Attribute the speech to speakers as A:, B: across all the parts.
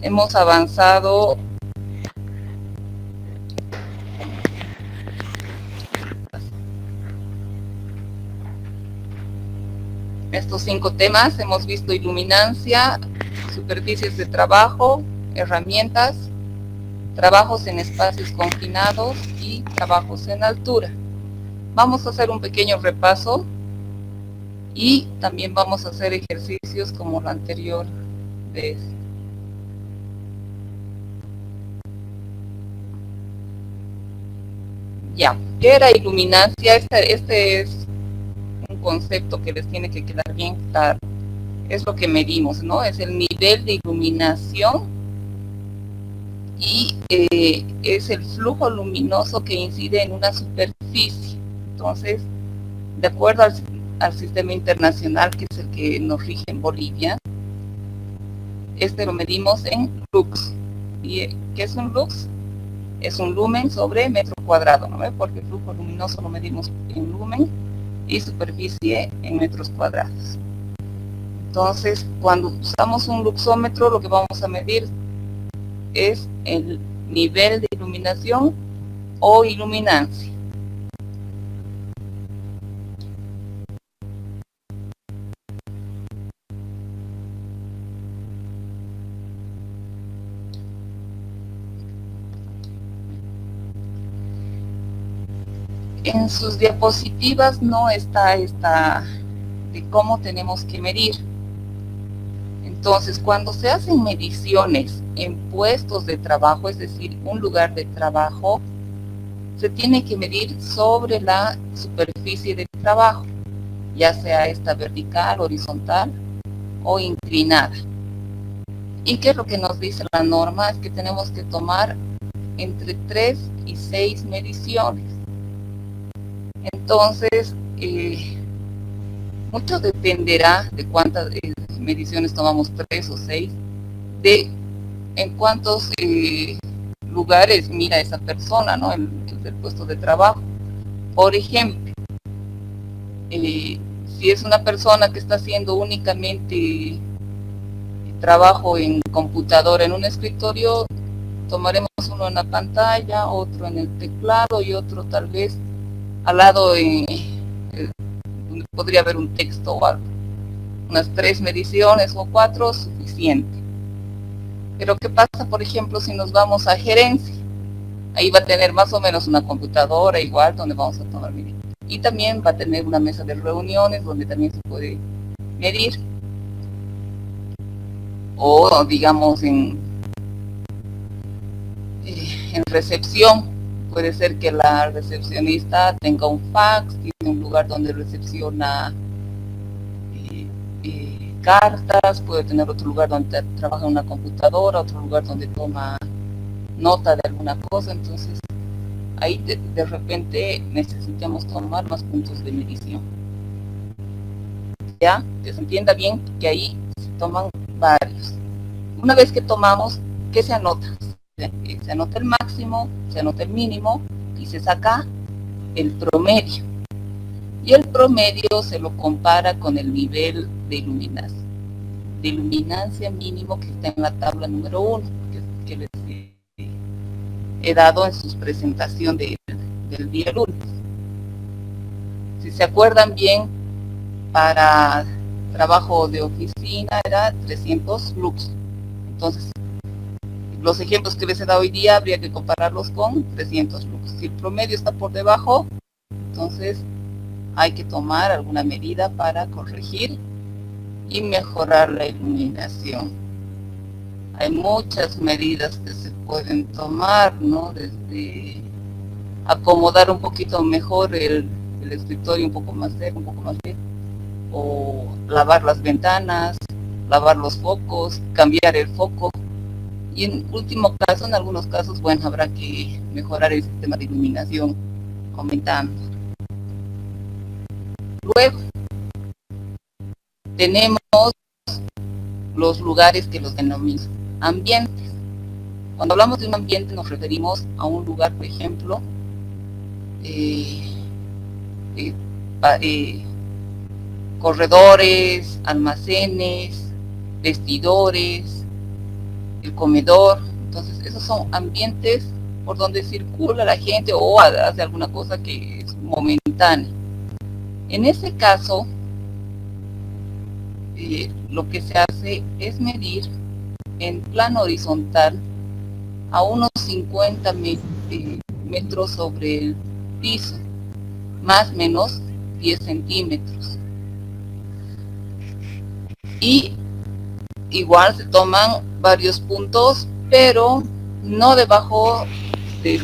A: hemos avanzado estos 5 temas. Hemos visto iluminancia, superficies de trabajo, herramientas, trabajos en espacios confinados y trabajos en altura. Vamos a hacer un pequeño repaso y también vamos a hacer ejercicios como la anterior vez. Ya, ¿qué era iluminancia? Este es un concepto que les tiene que quedar bien claro. Es lo que medimos, ¿no? Es el nivel de iluminación y es el flujo luminoso que incide en una superficie. Entonces, de acuerdo al sistema internacional, que es el que nos rige en Bolivia, este lo medimos en lux. ¿Y qué es un lux? Es un lumen sobre metro cuadrado, ¿no? Porque el flujo luminoso lo medimos en lumen y superficie en metros cuadrados. Entonces, cuando usamos un luxómetro, lo que vamos a medir es el nivel de iluminación o iluminancia. En sus diapositivas no está esta de cómo tenemos que medir. Entonces, cuando se hacen mediciones en puestos de trabajo, es decir, un lugar de trabajo, se tiene que medir sobre la superficie de trabajo, ya sea esta vertical, horizontal o inclinada. ¿Y qué es lo que nos dice la norma? Es que tenemos que tomar entre 3 y 6 mediciones. Entonces, mucho dependerá de cuántas mediciones tomamos, 3 o 6, de en cuántos lugares mira esa persona, ¿no? El puesto de trabajo. Por ejemplo, si es una persona que está haciendo únicamente trabajo en computadora, en un escritorio, tomaremos uno en la pantalla, otro en el teclado y otro tal vez al lado donde podría haber un texto o algo. Unas 3 mediciones o 4 suficiente. Pero ¿qué pasa, por ejemplo, si nos vamos a gerencia? Ahí va a tener más o menos una computadora igual donde vamos a tomar medidas. Y también va a tener una mesa de reuniones donde también se puede medir. O digamos en recepción, puede ser que la recepcionista tenga un fax, tiene un lugar donde recepciona cartas, puede tener otro lugar donde trabaja en una computadora, otro lugar donde toma nota de alguna cosa. Entonces ahí de repente necesitamos tomar más puntos de medición, ya que se entienda bien que ahí se toman varios. Una vez que tomamos, ¿qué se anota? Se anota el máximo, se anota el mínimo y se saca el promedio. Y el promedio se lo compara con el nivel de iluminancia mínimo que está en la tabla número 1, que les he dado en su presentación del día lunes. Si se acuerdan bien, para trabajo de oficina era 300 lux. Entonces, los ejemplos que les he dado hoy día habría que compararlos con 300 lux. Si el promedio está por debajo, entonces hay que tomar alguna medida para corregir y mejorar la iluminación. Hay muchas medidas que se pueden tomar, ¿no? Desde acomodar un poquito mejor el escritorio, un poco más cerca, un poco más lejos, o lavar las ventanas, lavar los focos, cambiar el foco. Y en último caso, en algunos casos, bueno, habrá que mejorar el sistema de iluminación, aumentando. Luego, tenemos los lugares que los denominamos ambientes. Cuando hablamos de un ambiente nos referimos a un lugar, por ejemplo, corredores, almacenes, vestidores, el comedor. Entonces esos son ambientes por donde circula la gente o hace alguna cosa que es momentánea. En ese caso, lo que se hace es medir en plano horizontal a unos 50 metros sobre el piso, más o menos 10 centímetros. Y igual se toman varios puntos, pero no debajo de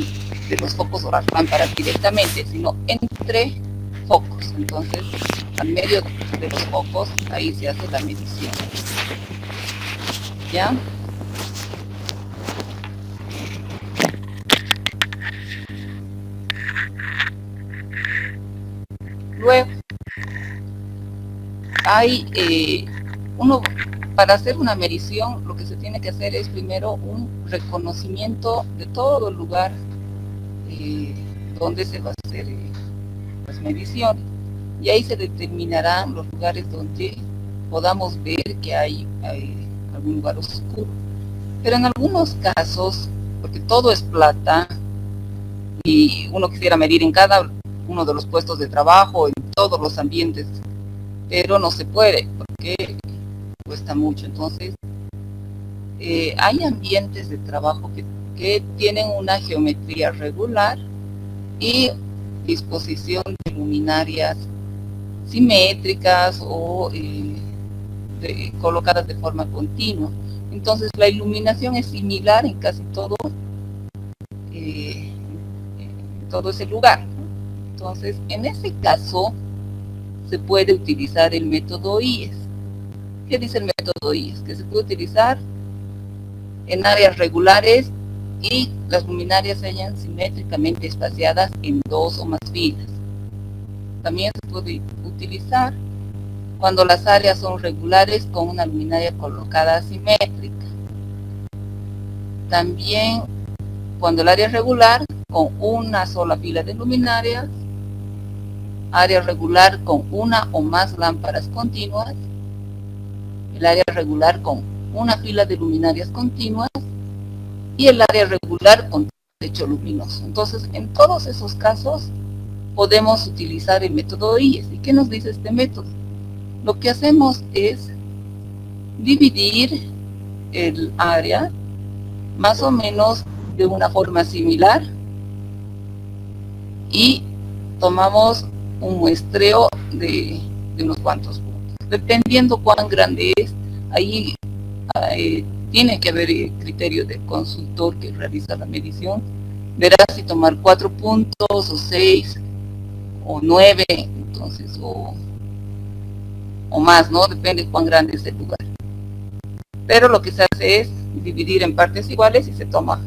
A: los focos o las lámparas directamente, sino entre focos. Entonces, al medio de los focos, ahí se hace la medición. ¿Ya? Luego, hay para hacer una medición, lo que se tiene que hacer es primero un reconocimiento de todo el lugar donde se va a hacer las mediciones. Y ahí se determinarán los lugares donde podamos ver que hay algún lugar oscuro. Pero en algunos casos, porque todo es plata, y uno quisiera medir en cada uno de los puestos de trabajo, en todos los ambientes, pero no se puede, porque cuesta mucho. Entonces, hay ambientes de trabajo que tienen una geometría regular y disposición de luminarias simétricas o colocadas de forma continua. Entonces, la iluminación es similar en casi todo ese lugar. Entonces, en ese caso, se puede utilizar el método IES. ¿Qué dice el método IES? Que se puede utilizar en áreas regulares y las luminarias sean simétricamente espaciadas en 2 o más filas. También se puede utilizar cuando las áreas son regulares con una luminaria colocada simétrica. También cuando el área es regular con una sola fila de luminarias, área regular con una o más lámparas continuas, el área regular con una fila de luminarias continuas y el área regular con techo luminoso. Entonces, en todos esos casos podemos utilizar el método IES. ¿Y qué nos dice este método? Lo que hacemos es dividir el área más o menos de una forma similar y tomamos un muestreo de unos cuantos puntos. Dependiendo cuán grande es, ahí tiene que haber el criterio del consultor que realiza la medición. Verá si tomar 4 puntos o 6 o 9, entonces, o más, ¿no? Depende de cuán grande es el lugar. Pero lo que se hace es dividir en partes iguales y se toma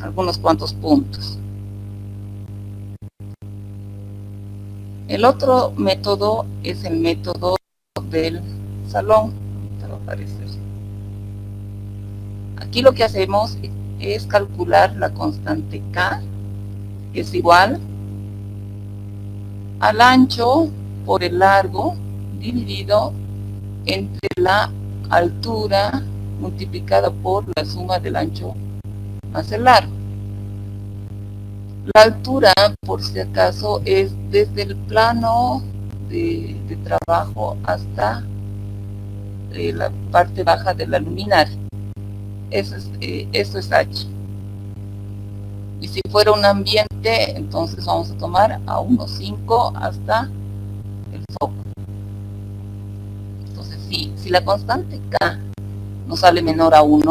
A: algunos cuantos puntos. El otro método es el método del salón. Va a aparecer. Aquí lo que hacemos es calcular la constante K, que es igual al ancho por el largo dividido entre la altura multiplicada por la suma del ancho más el largo. La altura, por si acaso, es desde el plano de trabajo hasta la parte baja de la luminaria. Eso es H. Y si fuera un ambiente, entonces vamos a tomar a unos 5 hasta el foco. Entonces, si la constante K nos sale menor a 1,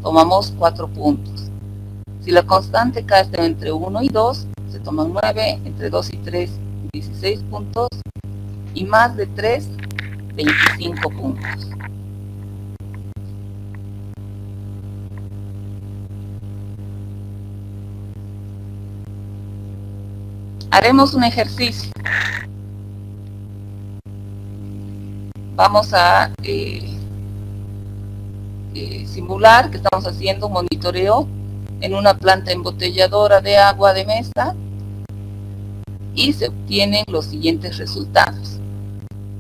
A: tomamos 4 puntos. Si la constante K está entre 1 y 2, se toman 9, entre 2 y 3, 16 puntos, y más de 3, 25 puntos. Haremos un ejercicio. Vamos a simular que estamos haciendo un monitoreo en una planta embotelladora de agua de mesa y se obtienen los siguientes resultados.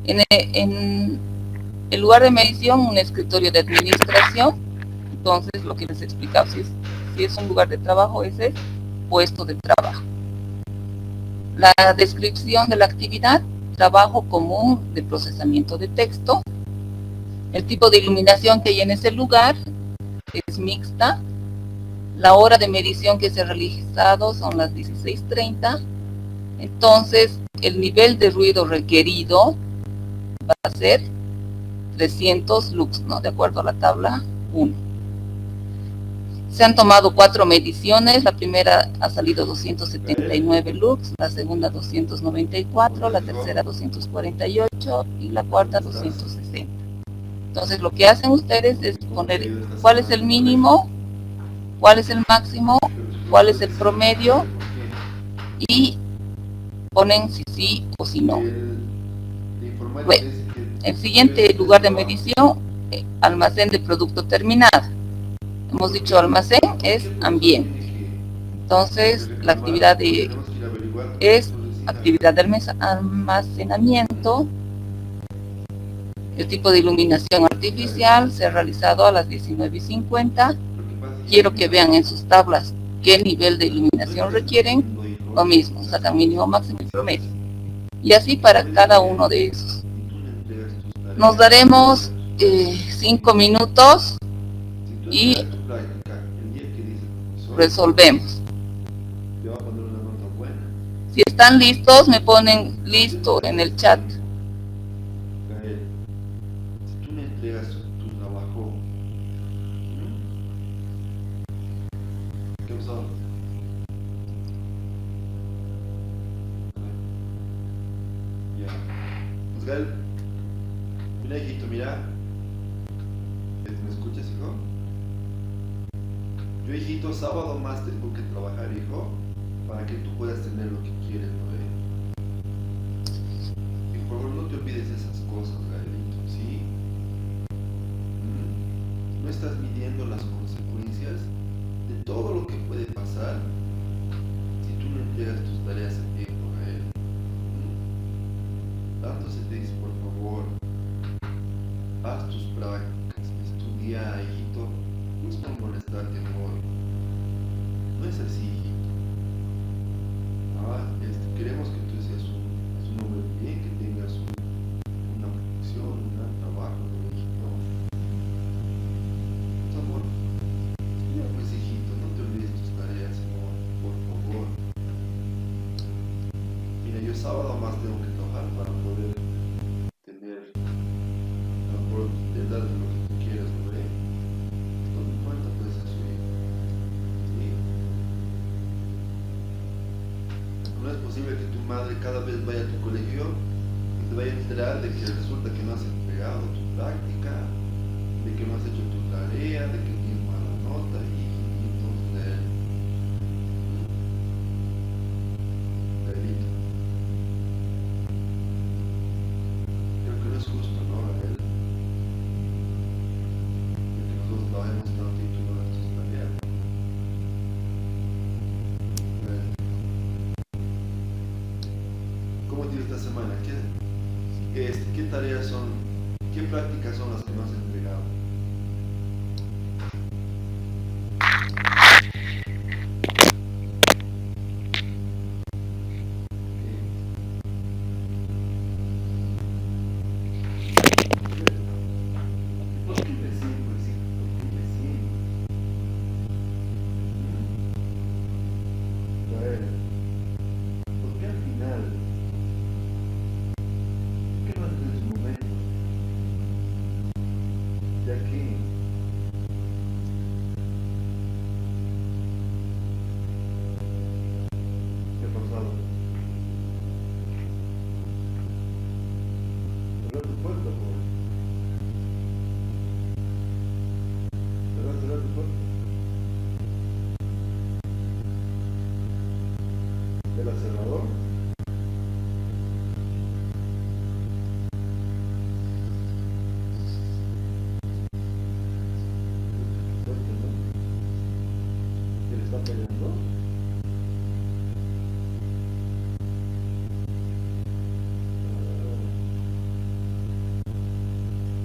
A: En El lugar de medición, un escritorio de administración. Entonces, lo que les explicaba, si es un lugar de trabajo, ese es puesto de trabajo. La descripción de la actividad, trabajo común de procesamiento de texto. El tipo de iluminación que hay en ese lugar es mixta. La hora de medición que se ha realizado son las 16:30. Entonces, el nivel de ruido requerido va a ser 300 lux, ¿no? De acuerdo a la tabla 1. Se han tomado 4 mediciones. La primera ha salido 279 lux, la segunda 294, la tercera 248 y la cuarta 260. Entonces, lo que hacen ustedes es poner cuál es el mínimo, cuál es el máximo, cuál es el promedio y ponen si sí o si no. Bueno, el siguiente lugar de medición, almacén de producto terminado. Hemos dicho almacén es ambiente. Entonces, la actividad es actividad de almacenamiento. El tipo de iluminación artificial se ha realizado a las 19:50. Quiero que vean en sus tablas qué nivel de iluminación requieren. Lo mismo, sacan mínimo, máximo y promedio. Y así para cada uno de esos. Nos daremos 5 minutos y resolvemos. Si están listos, me ponen listo en el chat.
B: Si tú me entregas tu trabajo, ¿qué pasó? Ya. Oscar, mira, hijito, mira. ¿Me escuchas, hijo? Yo, hijito, sábado más tengo que trabajar, hijo, para que tú puedas tener lo que quieres, ¿no? Y por favor, no te olvides de esas cosas, Gaelito, ¿sí? No estás midiendo las consecuencias de todo lo que puede pasar si tú no entregas tus tareas a tiempo, Gael. Tanto se te dice, por favor, haz tus prácticas, estudia, hijito. No es por molestarte, amor. No es así, hijito. Queremos que tú seas un hombre bien, que tengas una profesión, un gran trabajo, ¿no, hijito? Pues, amor, estudia pues, hijito, no te olvides tus tareas, amor, por favor. Mira, yo sábado más tengo que trabajar para poder tener, a lo mejor, de darte lo que tú quieras, ¿no? Toma en cuenta pues eso, hijo. ¿Sí? No es posible que tu madre cada vez vaya a tu colegio y te vaya a enterar de que resulta que no has entregado tu práctica, de que no has hecho tu tarea, de que tienes mala nota y entonces Gaelito, creo que no es justo, ¿no, Gael? De que nosotros trabajemos tanto y tú no hagas tus tareas. ¿Cómo te esta semana? ¿Qué tareas son, qué prácticas son las que no has entregado? ¿Por qué recién, pues, hijo? ¿Por qué recién? ¿Por qué al final? ¿Por qué no haces en su momento? Ya que ¿qué ha pasado? Cerrar tu puerta, por cerrar tu puerta. ¿Del aserrador? Fuerte, ¿no? ¿Que le está pegando?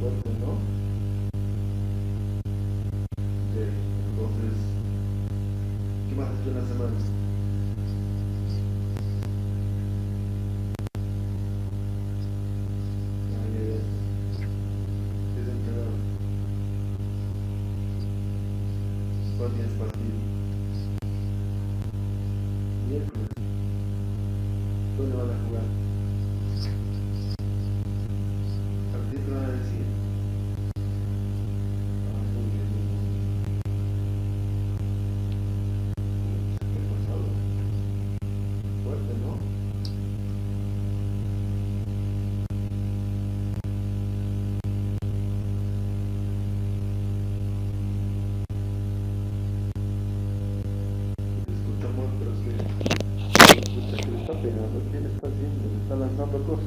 B: Fuerte, hecho en la semana? ¿Cuál tienes partido? Miércoles. ¿Dónde van a jugar? ¿A ti te van a decir? Ah, muy bien, muy bien. ¿Qué ha pasado? Fuerte, ¿no? Te escuchamos, pero es que escucha que le está pegando. ¿Qué le está haciendo? Le está lanzando cosas.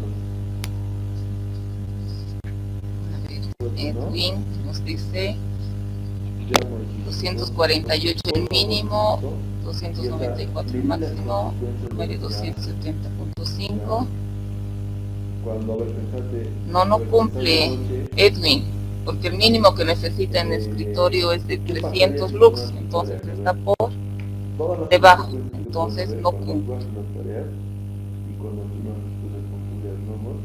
A: A ver,
B: Fuerte, ¿no?
A: Edwin nos dice
B: Ya, amor,
A: 248 el mínimo, 294 el máximo, promedio
B: ya.
A: 270.5.
B: Cuando, a ver, pensate.
A: No cumple, Edwin, porque el mínimo que necesita en escritorio es de 300 lux, entonces está por debajo, entonces no cumple.
B: Y cuando tú no respondes con Julián, ¿no, amor?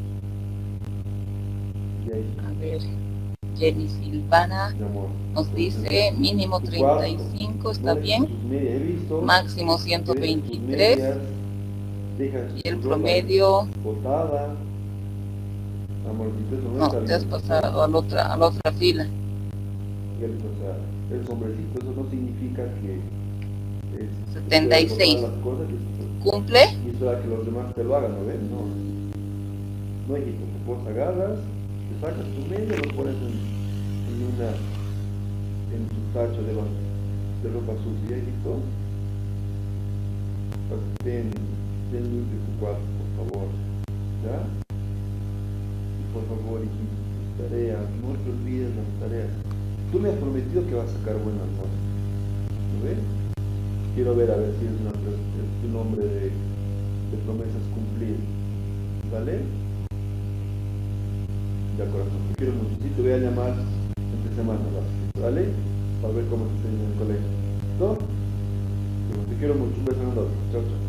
B: Y ahí,
A: A ver, Jenny Silvana
B: mi amor.
A: nos dice mínimo 35, está bien, máximo 123 y el promedio,
B: Botada. Amor,
A: no, te has pasado a la otra fila.
B: O sea, es hombrecito, eso no significa que
A: 76.
B: las cosas
A: ¿Cumple?
B: y espera que los demás te lo hagan, ¿no ves? No, no, hijito, vos agarras, te sacas tu medio, lo pones en tu tacho de ropa sucia, hijito, para que ten limpio tu cuarto, por favor, ¿ya? Y por favor, hijito, tus tareas, no te olvides las tareas. Tú me has prometido que vas a sacar buenas notas, ¿no ves? Quiero ver a ver si es un hombre de promesas cumplidas, ¿vale? Ya, corazón, te quiero mucho. Sí, te voy a llamar entre semanas, ¿vale? Para ver cómo te está yendo en el colegio. ¿No? Te quiero mucho. Un beso grande. Chao, chao.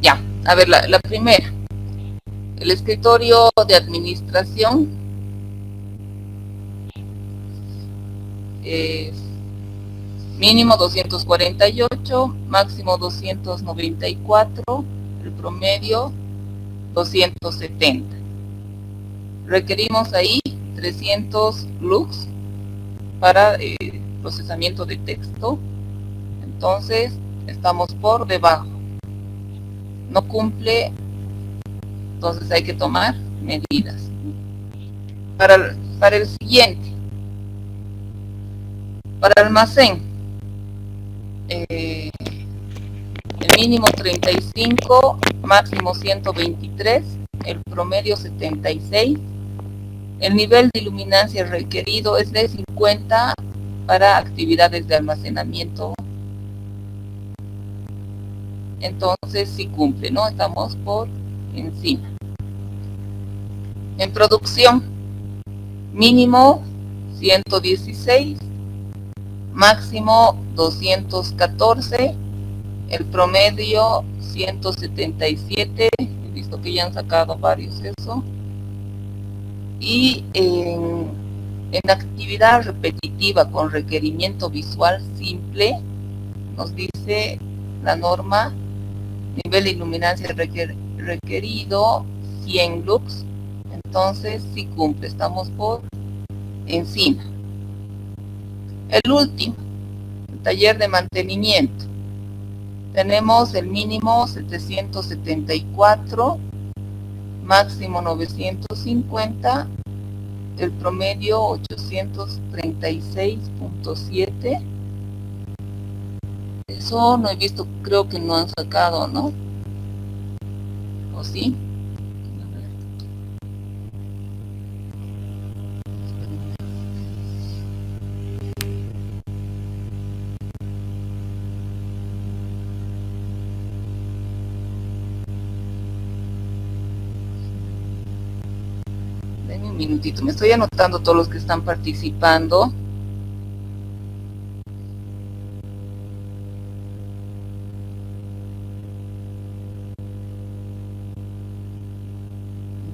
A: Ya, a ver, la primera. El escritorio de administración mínimo 248, máximo 294, el promedio 270. Requerimos ahí 300 lux para procesamiento de texto, entonces estamos por debajo. No cumple, entonces hay que tomar medidas. Para el siguiente, para almacén, el mínimo 35, máximo 123, el promedio 76. El nivel de iluminancia requerido es de 50 para actividades de almacenamiento. Entonces sí cumple, ¿no? Estamos por encima. En producción, mínimo 116, máximo 214, el promedio 177, he visto que ya han sacado varios eso. Y en actividad repetitiva con requerimiento visual simple, nos dice la norma, nivel de iluminancia requerido 100 lux, entonces sí cumple, estamos por encima. El último, el taller de mantenimiento, tenemos el mínimo 774, máximo 950, el promedio 836.7. Eso no he visto, creo que no han sacado, ¿no? ¿O sí? A ver. Denme un minutito, me estoy anotando todos los que están participando.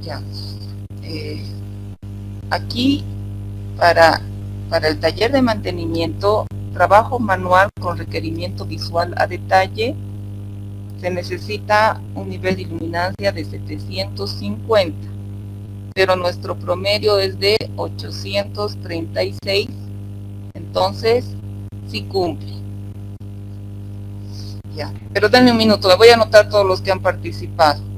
A: Ya. Aquí para el taller de mantenimiento, trabajo manual con requerimiento visual a detalle, se necesita un nivel de iluminancia de 750, pero nuestro promedio es de 836, entonces sí cumple. Ya, pero denme un minuto, me voy a anotar todos los que han participado.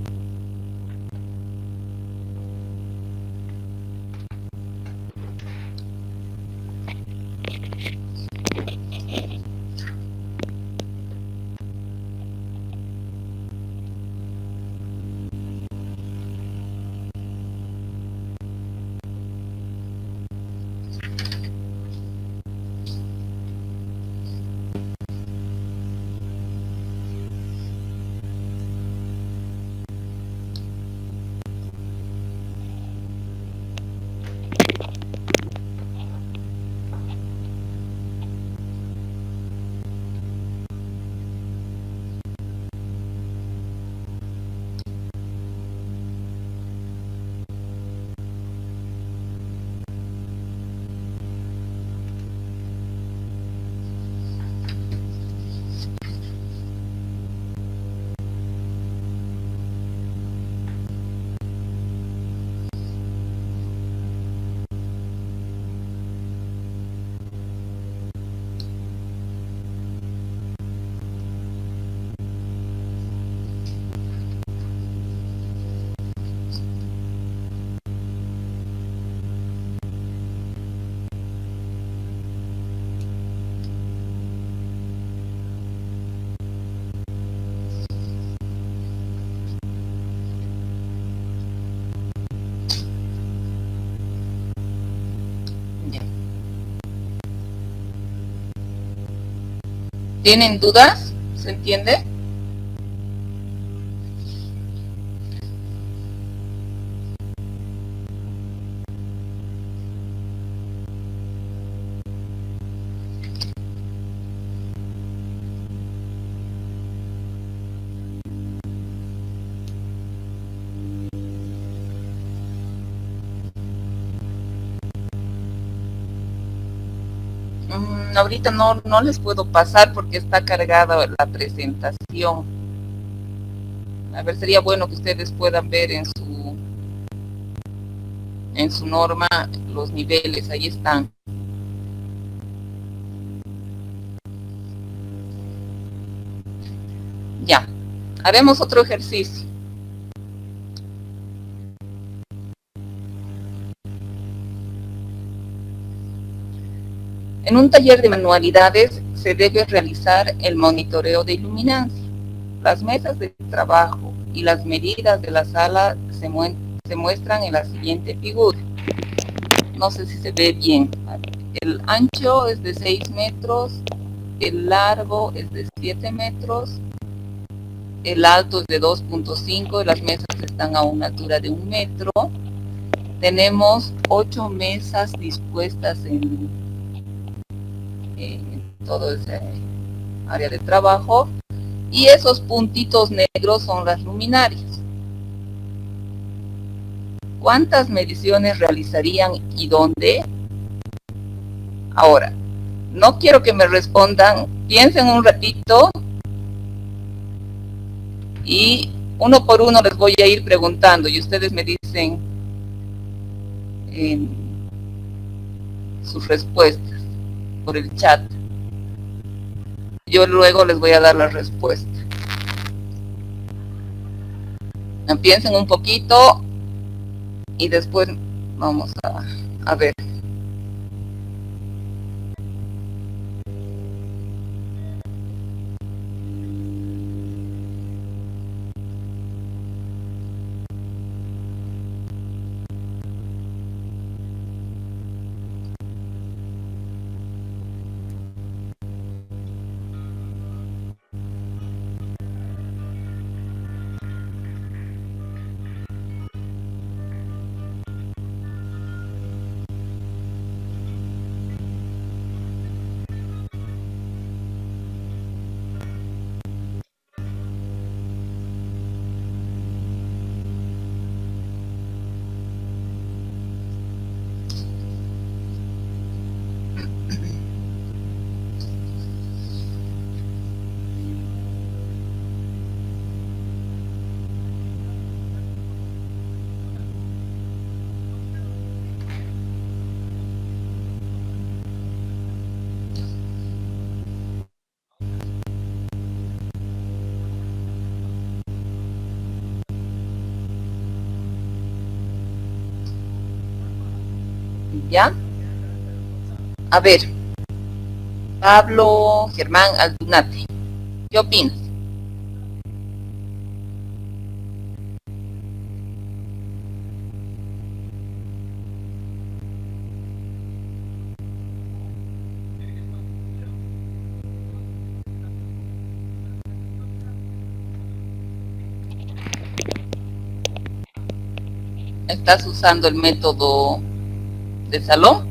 A: ¿Tienen dudas? ¿Se entiende? Ahorita no les puedo pasar porque está cargada la presentación. A ver, sería bueno que ustedes puedan ver en su norma los niveles, ahí están. Ya, haremos otro ejercicio. En un taller de manualidades se debe realizar el monitoreo de iluminancia. Las mesas de trabajo y las medidas de la sala se muestran en la siguiente figura. No sé si se ve bien. El ancho es de 6 metros, el largo es de 7 metros, el alto es de 2.5 y las mesas están a una altura de 1 metro. Tenemos 8 mesas dispuestas en todo ese área de trabajo, y esos puntitos negros son las luminarias. ¿cuántas mediciones realizarían y dónde? Ahora, no quiero que me respondan, piensen un ratito y uno por uno les voy a ir preguntando y ustedes me dicen sus respuestas por el chat. Yo luego les voy a dar la respuesta. Piensen un poquito y después vamos a ver. ¿Ya? A ver, Pablo Germán Aldunate, ¿qué opinas? ¿Estás usando el método de salón?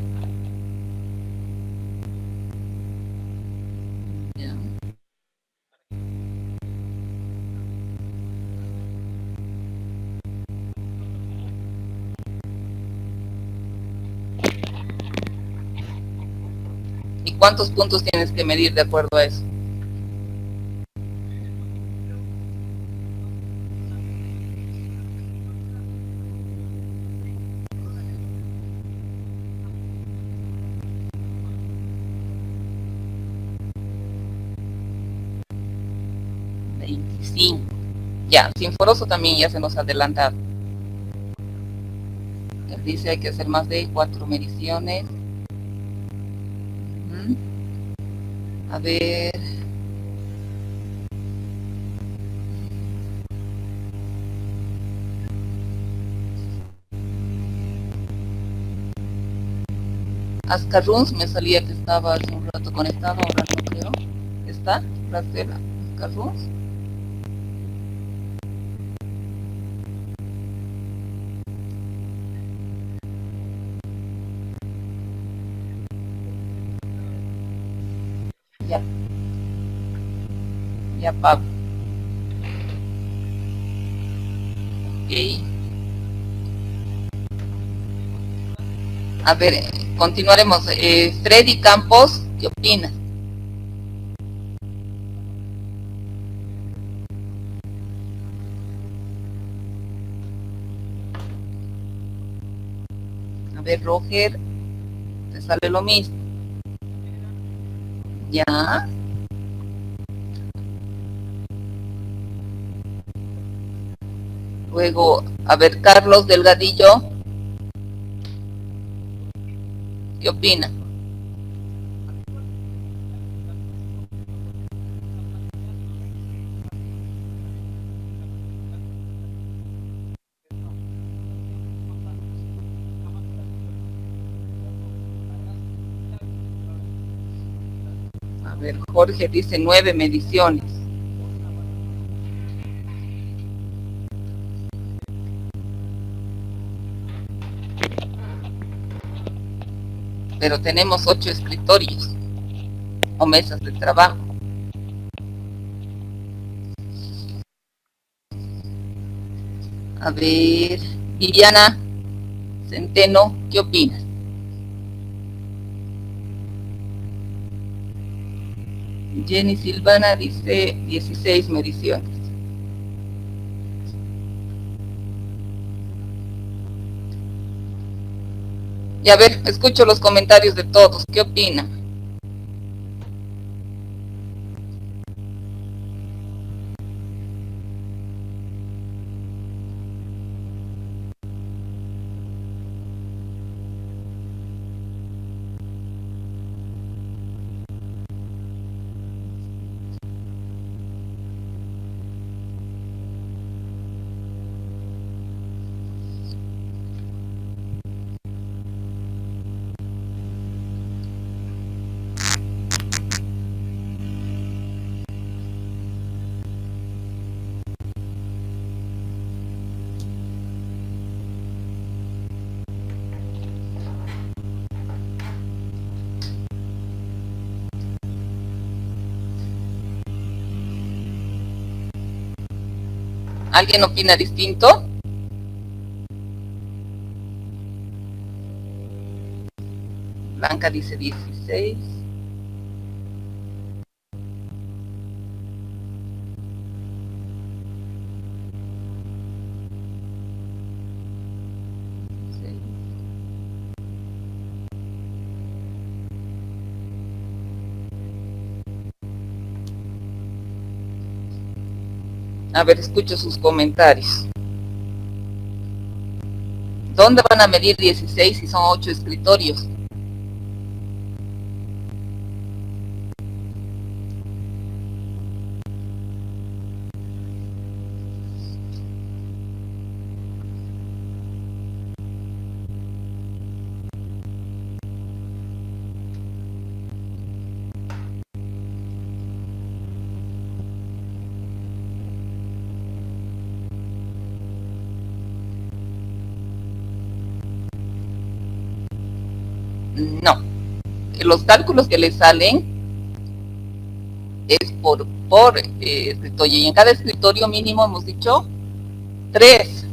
A: Ya. ¿Y cuántos puntos tienes que medir de acuerdo a eso? Ya, Sinforoso también ya se nos ha adelantado. Él dice hay que hacer más de 4 mediciones. A ver. Ascarruns me salía que estaba hace un rato conectado, ahora no creo. ¿Está? Racela Ascarruns. Ya. Ya, Pablo. Ok. A ver, continuaremos. Freddy Campos, ¿qué opinas? A ver, Roger, te sale lo mismo. Ya. Luego, a ver, Carlos Delgadillo, ¿qué opina? A ver, Jorge dice 9 mediciones. Pero tenemos 8 escritorios o mesas de trabajo. A ver, Viviana, Centeno, ¿qué opinas? Jenny Silvana dice 16 mediciones. Y a ver, escucho los comentarios de todos. ¿Qué opinan? ¿Alguien opina distinto? Blanca dice 16. A ver, escucho sus comentarios. ¿Dónde van a medir 16 si son 8 escritorios? No, los cálculos que le salen es por escritorio, y en cada escritorio mínimo hemos dicho 3,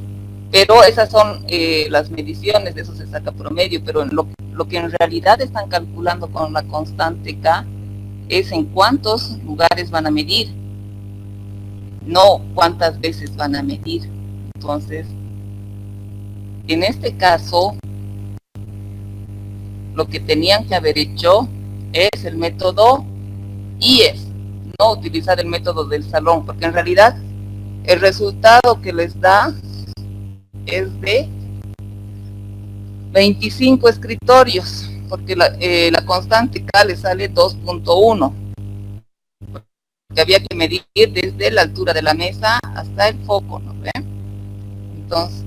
A: pero esas son las mediciones, de eso se saca promedio, pero lo que en realidad están calculando con la constante K es en cuántos lugares van a medir, no cuántas veces van a medir. Entonces, en este caso, lo que tenían que haber hecho es el método IES, no utilizar el método del salón, porque en realidad el resultado que les da es de 25 escritorios, porque la constante K le sale 2.1, que había que medir desde la altura de la mesa hasta el foco, ¿no ven? Entonces,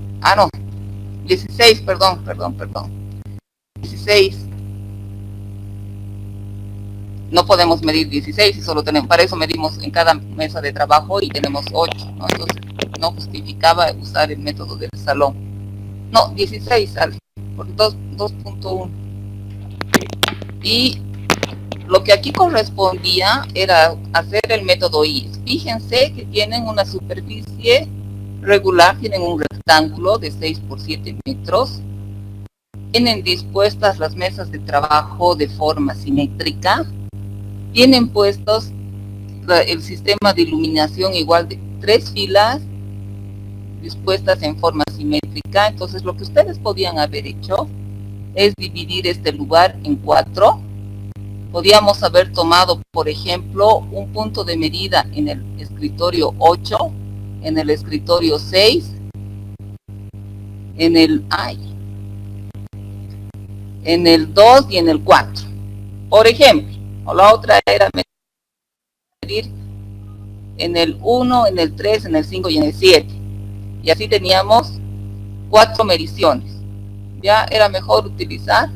A: 16, perdón. 16. No podemos medir 16 y solo tenemos, para eso medimos en cada mesa de trabajo y tenemos 8, ¿no? Entonces no justificaba usar el método del salón. No, 16 sale, por 2.1. Y lo que aquí correspondía era hacer el método IES. Fíjense que tienen una superficie regular, tienen un rectángulo de 6 por 7 metros. Tienen dispuestas las mesas de trabajo de forma simétrica. Tienen puestos el sistema de iluminación igual de 3 filas dispuestas en forma simétrica. Entonces lo que ustedes podían haber hecho es dividir este lugar en 4. Podíamos haber tomado, por ejemplo, un punto de medida en el escritorio 8, en el escritorio 6, en el 2 y en el 4, por ejemplo. O la otra era medir en el 1, en el 3, en el 5 y en el 7. Y así teníamos 4 mediciones. Ya era mejor utilizar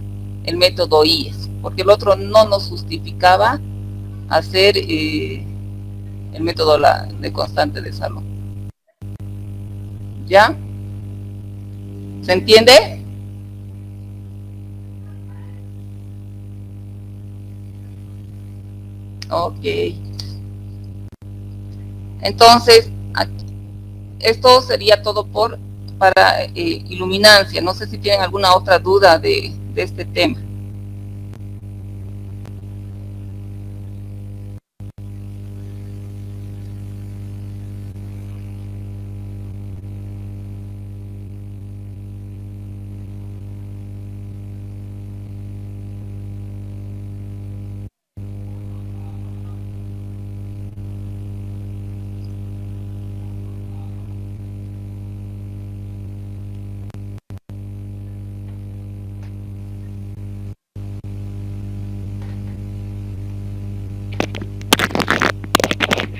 A: el método IES, porque el otro no nos justificaba hacer el método de constante de salón. ¿Ya? ¿Se entiende? Ok. Entonces, esto sería todo por para iluminancia. No sé si tienen alguna otra duda de este tema.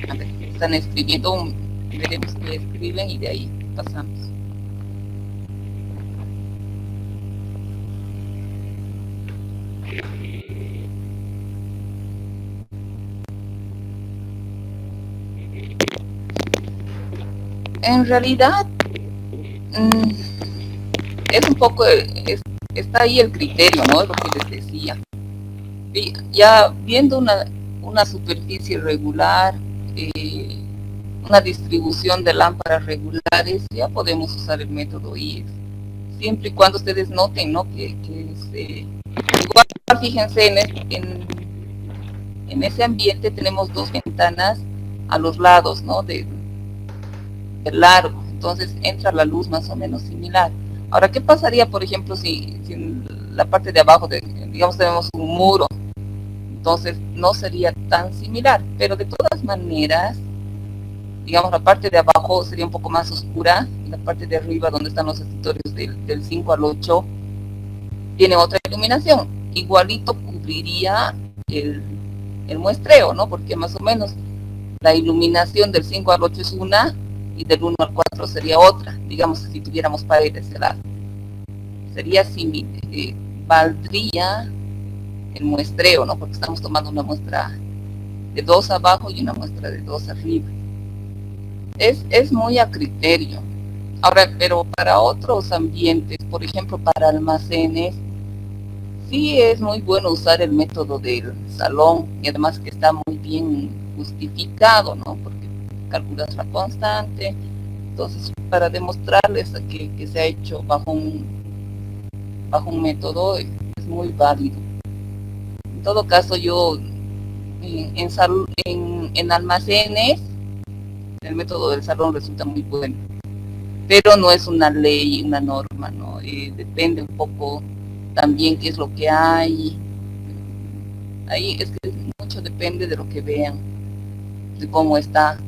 A: A ver, están escribiendo, veremos qué escriben y de ahí pasamos. En realidad, es un poco, está ahí el criterio, ¿no? Es lo que les decía. Ya viendo una superficie regular, una distribución de lámparas regulares, ya podemos usar el método IES, siempre y cuando ustedes noten, ¿no? Que igual, fíjense, en ese ambiente tenemos dos ventanas a los lados, ¿no? De largo, entonces entra la luz más o menos similar. Ahora, ¿qué pasaría, por ejemplo, si en la parte de abajo, digamos, tenemos un muro? Entonces no sería tan similar, pero de todas maneras, digamos, la parte de abajo sería un poco más oscura, y la parte de arriba, donde están los escritorios del 5 al 8, tiene otra iluminación. Igualito cubriría el muestreo, ¿no? Porque más o menos la iluminación del 5 al 8 es una, y del 1 al 4 sería otra, digamos, si tuviéramos paredes de lado. Sería similar, valdría el muestreo, ¿no? Porque estamos tomando una muestra de 2 abajo y una muestra de 2 arriba. Es muy a criterio. Ahora, pero para otros ambientes, por ejemplo, para almacenes, sí es muy bueno usar el método del salón, y además que está muy bien justificado, ¿no? Porque calculas la constante. Entonces, para demostrarles que se ha hecho bajo un método, es muy válido. En todo caso, yo en almacenes, el método del salón resulta muy bueno, pero no es una ley, una norma, ¿no? Depende un poco también qué es lo que hay. Ahí es que mucho depende de lo que vean, de cómo está.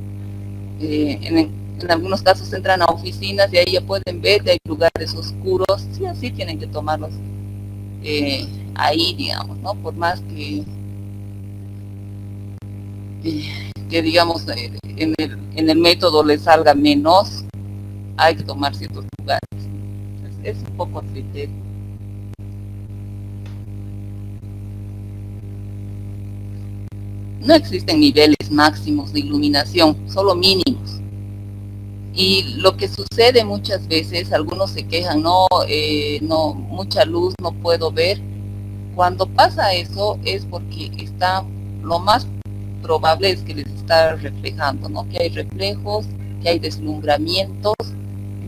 A: En algunos casos entran a oficinas y ahí ya pueden ver que hay lugares oscuros, sí, así tienen que tomarlos ahí, digamos, ¿no? Por más que digamos, en el método les salga menos, hay que tomar ciertos lugares. Es un poco a criterio. No existen niveles máximos de iluminación, solo mínimos. Y lo que sucede muchas veces, algunos se quejan, no, mucha luz, no puedo ver. Cuando pasa eso es porque lo más probable es que les está reflejando, ¿no? Que hay reflejos, que hay deslumbramientos,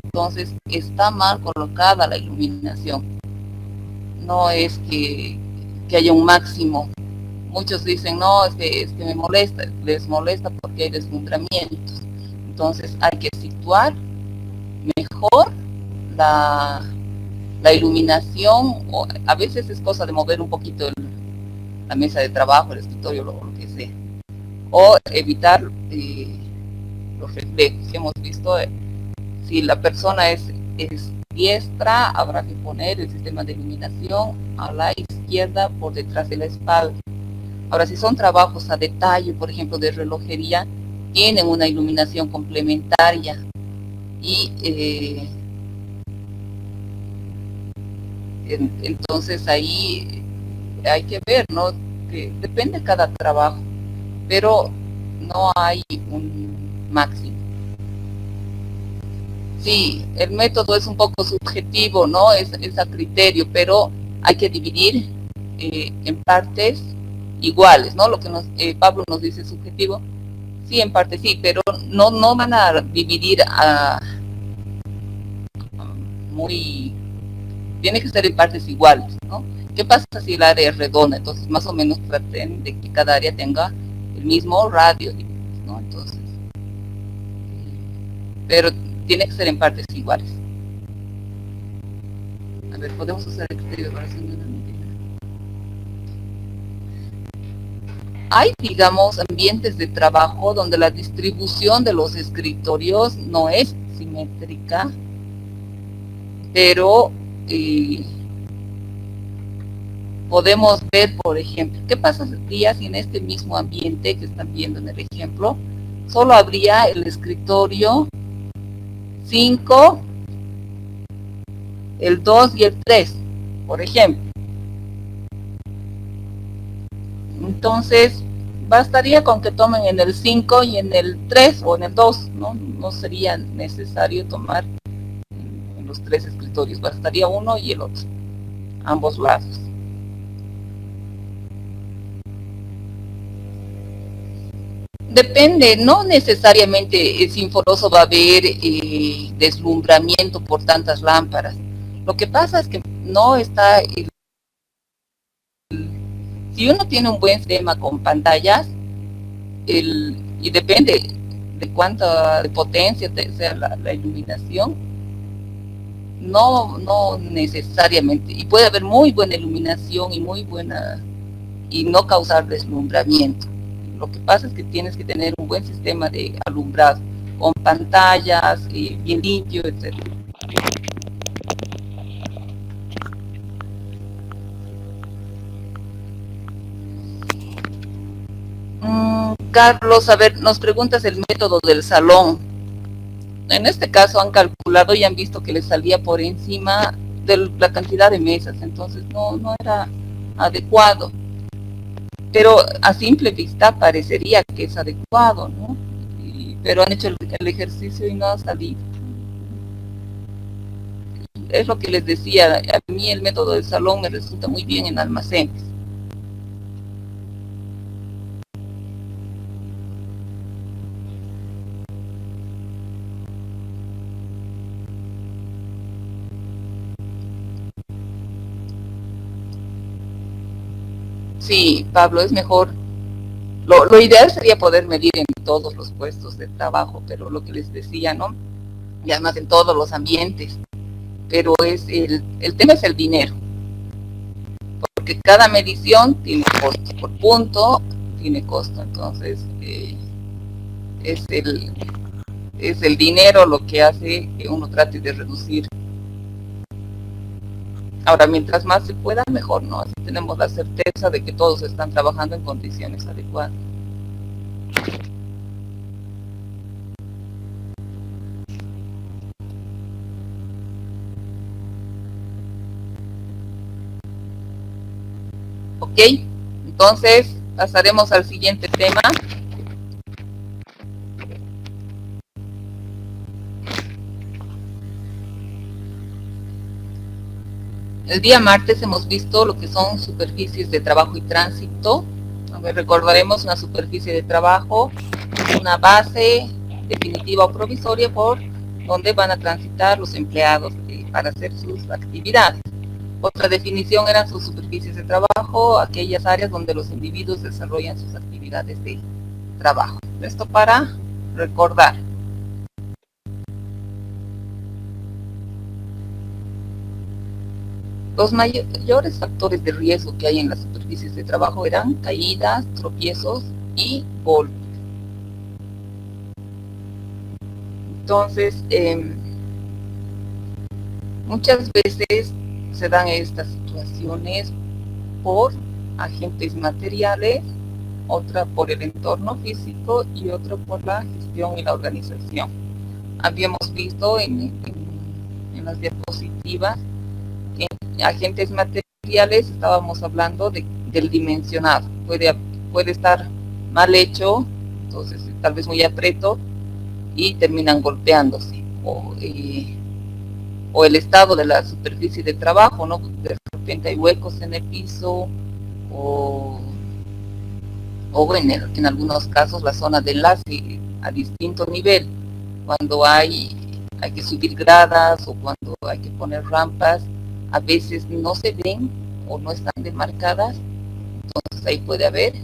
A: entonces está mal colocada la iluminación. No es que haya un máximo. Muchos dicen, no, es que me molesta, les molesta porque hay deslumbramientos. Entonces hay que situar mejor la iluminación, o a veces es cosa de mover un poquito la mesa de trabajo, el escritorio, lo que sea, o evitar los reflejos que hemos visto. Si la persona es diestra, habrá que poner el sistema de iluminación a la izquierda por detrás de la espalda. Ahora, si son trabajos a detalle, por ejemplo, de relojería, tienen una iluminación complementaria y entonces ahí hay que ver, ¿no? Que depende de cada trabajo, pero no hay un máximo. Sí, el método es un poco subjetivo, ¿no? Es a criterio, pero hay que dividir en partes iguales, ¿no? Lo que Pablo nos dice subjetivo, sí, en parte sí, pero no van a dividir tiene que ser en partes iguales, ¿no? ¿Qué pasa si el área es redonda? Entonces, más o menos traten de que cada área tenga el mismo radio, ¿no? Entonces, pero tiene que ser en partes iguales. A ver, podemos usar el criterio de evaluación de una medida. Hay, digamos, ambientes de trabajo donde la distribución de los escritorios no es simétrica, pero podemos ver, por ejemplo, ¿qué pasaría si en este mismo ambiente que están viendo en el ejemplo, solo habría el escritorio 5, el 2 y el 3, por ejemplo? Entonces, bastaría con que tomen en el 5 y en el 3 o en el 2, ¿no? No sería necesario tomar en los 3 escritorios, bastaría uno y el otro, ambos lados. Depende, no necesariamente Sinforoso va a haber deslumbramiento por tantas lámparas. Lo que pasa es que no está... si uno tiene un buen sistema con pantallas, y depende de cuánta de potencia sea la iluminación, no necesariamente, y puede haber muy buena iluminación y no causar deslumbramiento. Lo que pasa es que tienes que tener un buen sistema de alumbrado, con pantallas, bien limpio, etc. Carlos, a ver, nos preguntas el método del salón. En este caso han calculado y han visto que les salía por encima de la cantidad de mesas, entonces no era adecuado. Pero a simple vista parecería que es adecuado, ¿no? Pero han hecho el ejercicio y no ha salido. Es lo que les decía, a mí el método del salón me resulta muy bien en almacenes. Sí, Pablo, es mejor. Lo ideal sería poder medir en todos los puestos de trabajo, pero lo que les decía, ¿no? Y además en todos los ambientes. Pero el tema es el dinero. Porque cada medición tiene costo. Por punto tiene costo. Entonces, es el dinero lo que hace que uno trate de reducir. Ahora, mientras más se pueda, mejor, ¿no? Así tenemos la certeza de que todos están trabajando en condiciones adecuadas. Ok, entonces pasaremos al siguiente tema. El día martes hemos visto lo que son superficies de trabajo y tránsito. A ver, recordaremos una superficie de trabajo, una base definitiva o provisoria por donde van a transitar los empleados para hacer sus actividades. Otra definición eran sus superficies de trabajo, aquellas áreas donde los individuos desarrollan sus actividades de trabajo. Esto para recordar. Los mayores factores de riesgo que hay en las superficies de trabajo eran caídas, tropiezos y golpes. Entonces, muchas veces se dan estas situaciones por agentes materiales, otra por el entorno físico y otra por la gestión y la organización. Habíamos visto en las diapositivas que en agentes materiales estábamos hablando del dimensionado. Puede estar mal hecho, entonces tal vez muy apreto y terminan golpeándose. O el estado de la superficie de trabajo, ¿no? De repente hay huecos en el piso o en algunos casos la zona de enlace a distinto nivel, cuando hay hay que subir gradas o cuando hay que poner rampas, a veces no se ven o no están demarcadas, entonces ahí puede haber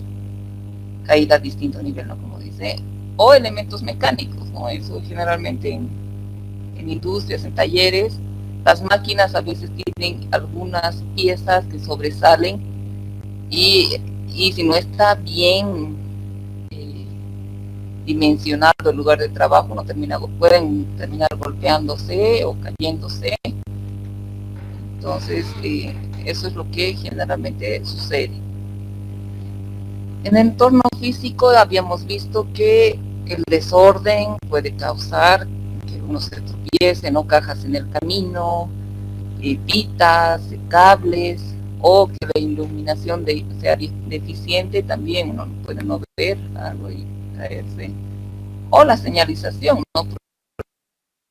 A: caída a distinto nivel, ¿no? Como dice, o elementos mecánicos, ¿no? Eso generalmente en industrias, en talleres, las máquinas a veces tienen algunas piezas que sobresalen y si no está bien dimensionado el lugar de trabajo, no pueden terminar golpeándose o cayéndose. Entonces, eso es lo que generalmente sucede. En el entorno físico habíamos visto que el desorden puede causar que uno se tropiece, no cajas en el camino, pitas, cables, o que la iluminación sea deficiente, también uno puede no ver algo y caerse. O la señalización, no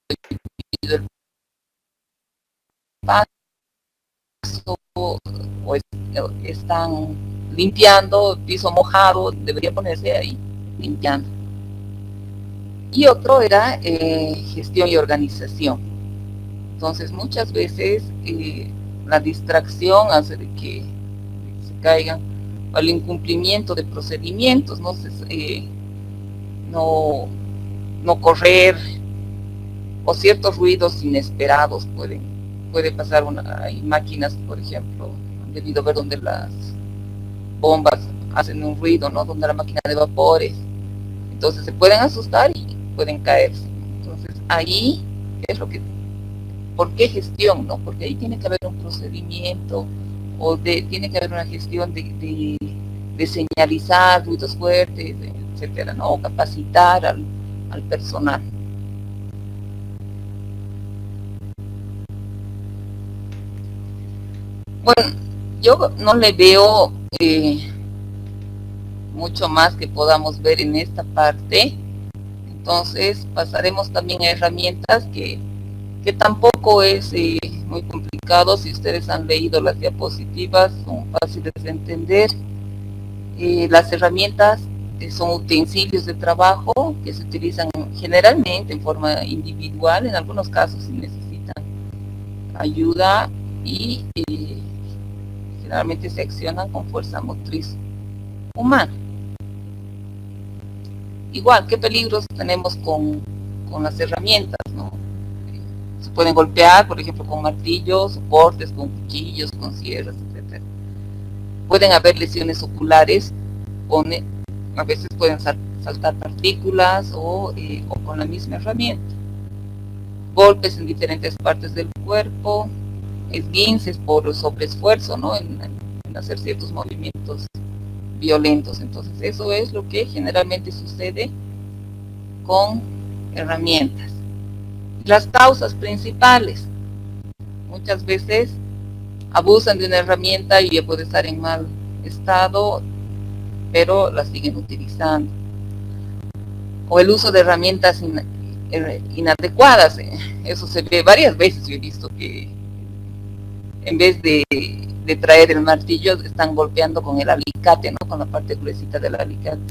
A: prohibido el paso, o están limpiando, piso mojado, debería ponerse ahí limpiando. Y otro era gestión y organización. Entonces muchas veces la distracción hace de que se caigan, o el incumplimiento de procedimientos, no correr, o ciertos ruidos inesperados puede pasar. Hay máquinas, por ejemplo, han debido ver donde las bombas hacen un ruido, ¿no? Donde la máquina de vapores, entonces se pueden asustar y pueden caerse. Entonces ahí es lo que, ¿por qué gestión? ¿No? Porque ahí tiene que haber un procedimiento, o tiene que haber una gestión de señalizar ruidos fuertes, etcétera, ¿no? O capacitar al personal. Bueno, yo no le veo mucho más que podamos ver en esta parte. Entonces pasaremos también a herramientas que tampoco es muy complicado. Si ustedes han leído las diapositivas, son fáciles de entender. Las herramientas son utensilios de trabajo que se utilizan generalmente en forma individual, en algunos casos si necesitan ayuda, y generalmente se accionan con fuerza motriz humana. Igual, ¿qué peligros tenemos con las herramientas, ¿no? Se pueden golpear, por ejemplo, con martillos, soportes, con cuchillos, con sierras, etc. Pueden haber lesiones oculares, a veces pueden saltar partículas o con la misma herramienta. Golpes en diferentes partes del cuerpo, esguinces por sobreesfuerzo, ¿no? En hacer ciertos movimientos violentos. Entonces eso es lo que generalmente sucede con herramientas. Las causas principales: muchas veces abusan de una herramienta y ya puede estar en mal estado, pero la siguen utilizando. O el uso de herramientas inadecuadas. Eso se ve varias veces. Yo he visto que en vez de traer el martillo, están golpeando con el alicate, ¿no? Con la parte gruesita del alicate.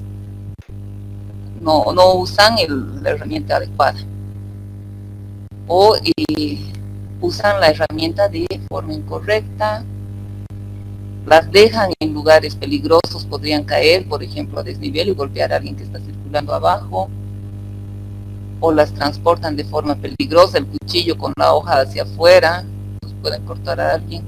A: No usan la herramienta adecuada. O usan la herramienta de forma incorrecta, las dejan en lugares peligrosos, podrían caer, por ejemplo, a desnivel y golpear a alguien que está circulando abajo, o las transportan de forma peligrosa, el cuchillo con la hoja hacia afuera, pues pueden cortar a alguien,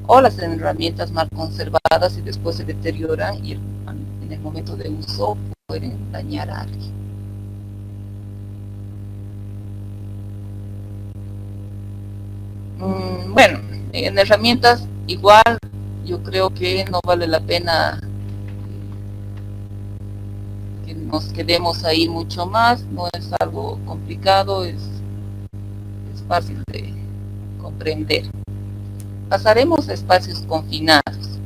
A: o las herramientas mal conservadas y después se deterioran y en el momento de uso pueden dañar a alguien. Bueno, en herramientas igual yo creo que no vale la pena que nos quedemos ahí mucho más. No es algo complicado, es fácil de comprender. Pasaremos a espacios confinados.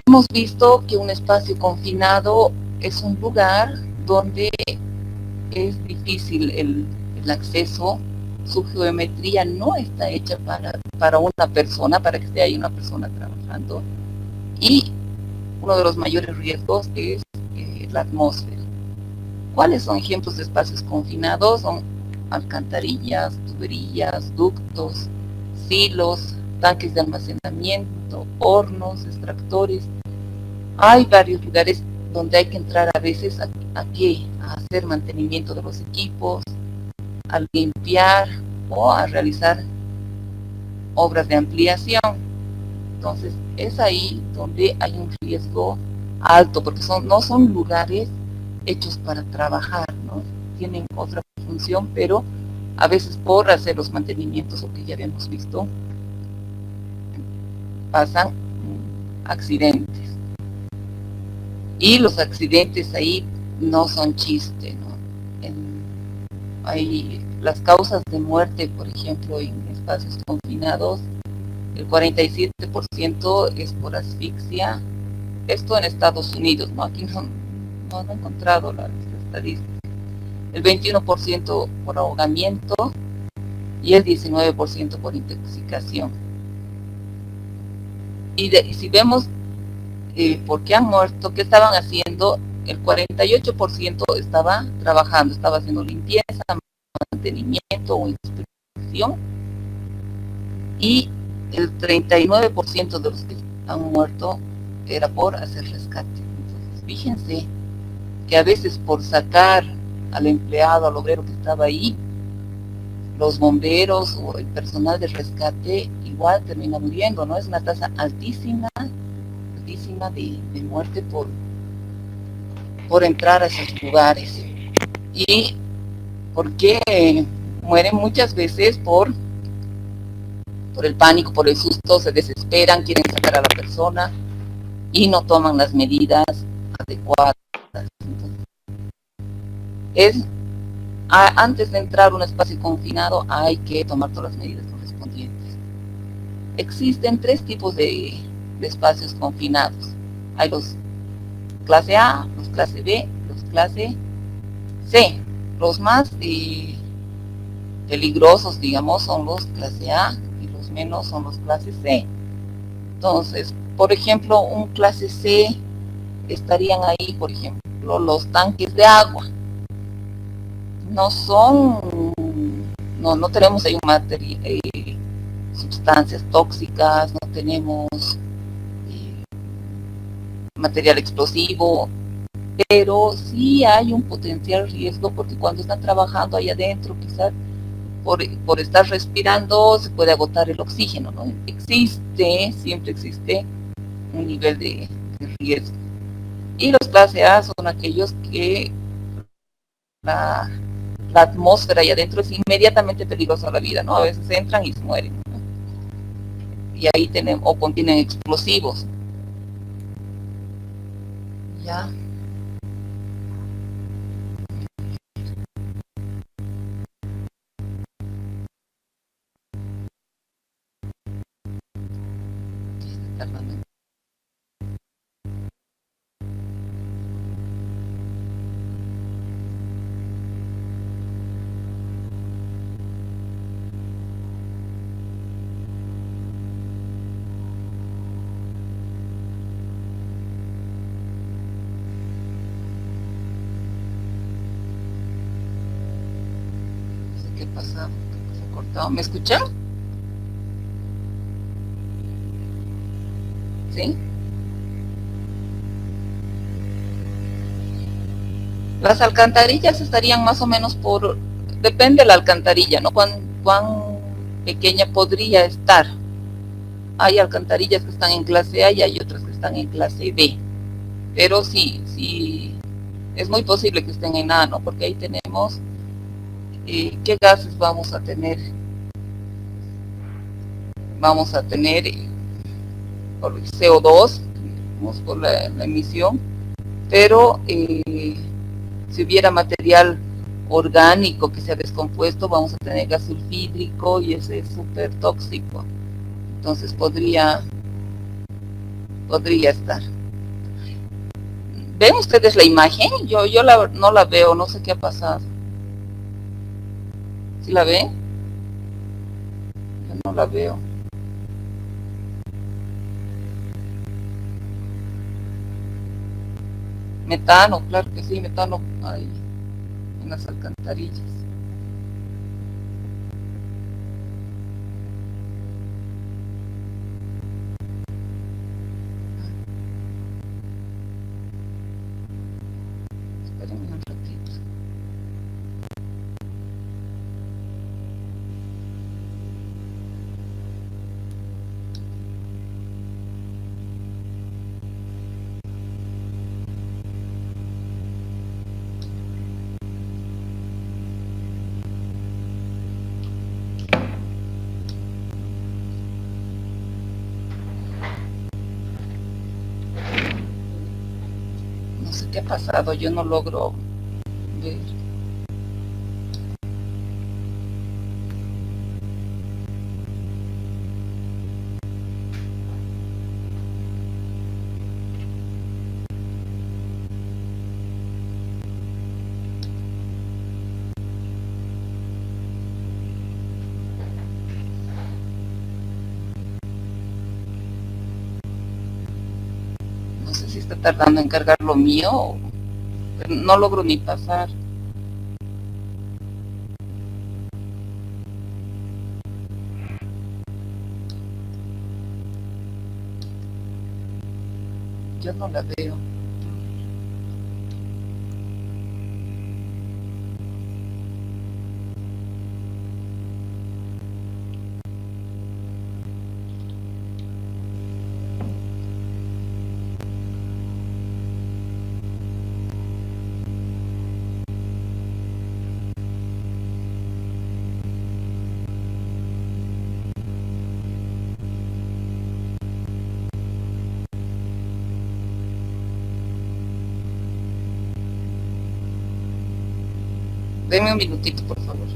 A: Hemos visto que un espacio confinado es un lugar donde es difícil el acceso. Su geometría no está hecha para una persona, para que esté ahí una persona trabajando, y uno de los mayores riesgos es la atmósfera. ¿Cuáles son ejemplos de espacios confinados? Son alcantarillas, tuberías, ductos, silos, tanques de almacenamiento, hornos, extractores. Hay varios lugares donde hay que entrar a veces a hacer mantenimiento de los equipos, a limpiar o a realizar obras de ampliación. Entonces es ahí donde hay un riesgo alto, porque no son lugares hechos para trabajar, ¿no? Tienen otra función, pero a veces por hacer los mantenimientos, lo que ya habíamos visto, pasan accidentes. Y los accidentes ahí no son chiste, ¿no? Hay las causas de muerte, por ejemplo, en espacios confinados, el 47% es por asfixia. Esto en Estados Unidos, ¿no? Aquí no han encontrado las estadísticas. El 21% por ahogamiento y el 19% por intoxicación. Y si vemos por qué han muerto, qué estaban haciendo, el 48% estaba trabajando, estaba haciendo limpieza, mantenimiento o inspección, y el 39% de los que han muerto era por hacer rescate. Entonces, fíjense que a veces por sacar al empleado, al obrero que estaba ahí, los bomberos o el personal de rescate igual termina muriendo, ¿no? Es una tasa altísima de muerte por entrar a esos lugares. ¿Y por qué mueren? Muchas veces por el pánico, por el susto, se desesperan, quieren sacar a la persona y no toman las medidas adecuadas. Entonces, antes de entrar a un espacio confinado hay que tomar todas las medidas correspondientes. Existen 3 tipos de espacios confinados. Hay los clase A, los clase B, los clase C. Los más peligrosos, digamos, son los clase A y los menos son los clase C. Entonces, por ejemplo, un clase C estarían ahí, por ejemplo, los tanques de agua. No tenemos ahí sustancias tóxicas, no tenemos material explosivo, pero sí hay un potencial riesgo porque cuando están trabajando ahí adentro, quizás por estar respirando se puede agotar el oxígeno, ¿no? Siempre existe un nivel de riesgo. Y los clase A son aquellos que la atmósfera ahí adentro es inmediatamente peligrosa a la vida, ¿no? A veces entran y se mueren, ¿no? Y ahí o contienen explosivos. Ya. ¿Qué pasa? Se ha cortado. ¿Me escuchan? ¿Sí? Las alcantarillas estarían más o menos depende de la alcantarilla, ¿no? Cuán pequeña podría estar. Hay alcantarillas que están en clase A y hay otras que están en clase B. Pero sí, es muy posible que estén en A, ¿no? Porque ahí tenemos qué gases vamos a tener. Vamos a tener por CO2, por la emisión, pero si hubiera material orgánico que se ha descompuesto, vamos a tener gas sulfídrico y ese es súper tóxico. Entonces podría estar. ¿Ven ustedes la imagen? Yo no la veo, no sé qué ha pasado. ¿Sí la ven? Yo no la veo. Metano, claro que sí, metano. Ahí. en las alcantarillas. Espérenme un ratito. No sé qué ha pasado, yo no logro ver. No sé si está tardando en cargar lo mío, pero no logro ni pasar. Yo no la veo. Denme un minutito, por favor.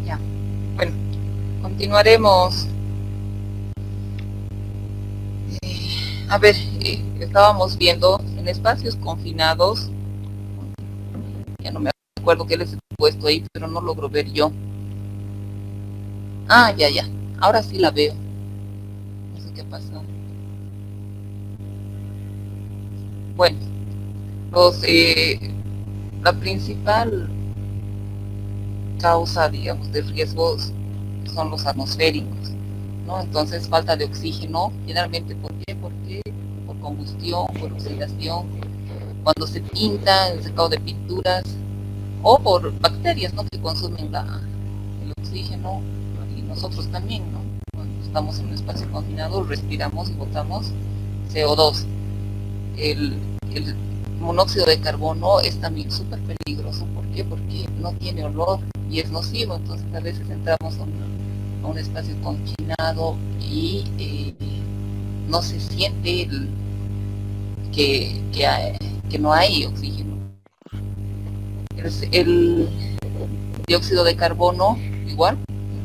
A: Ya. Bueno, continuaremos. A ver, estábamos viendo en espacios confinados. Ya no me acuerdo qué les he puesto ahí, pero no logro ver yo. Ah, ya. Ahora sí la veo. No sé qué pasa. Bueno, la principal causa, digamos, de riesgos son los atmosféricos, ¿no? Entonces, falta de oxígeno, generalmente, ¿por qué? Porque por combustión, por oxidación, cuando se pinta, el secado de pinturas, o por bacterias, ¿no? Que consumen el oxígeno, y nosotros también, ¿no? Cuando estamos en un espacio confinado, respiramos y botamos CO2. El monóxido de carbono es también súper peligroso. ¿Por qué? Porque no tiene olor y es nocivo. Entonces a veces entramos a un espacio confinado y no se siente que no hay oxígeno. El dióxido de carbono igual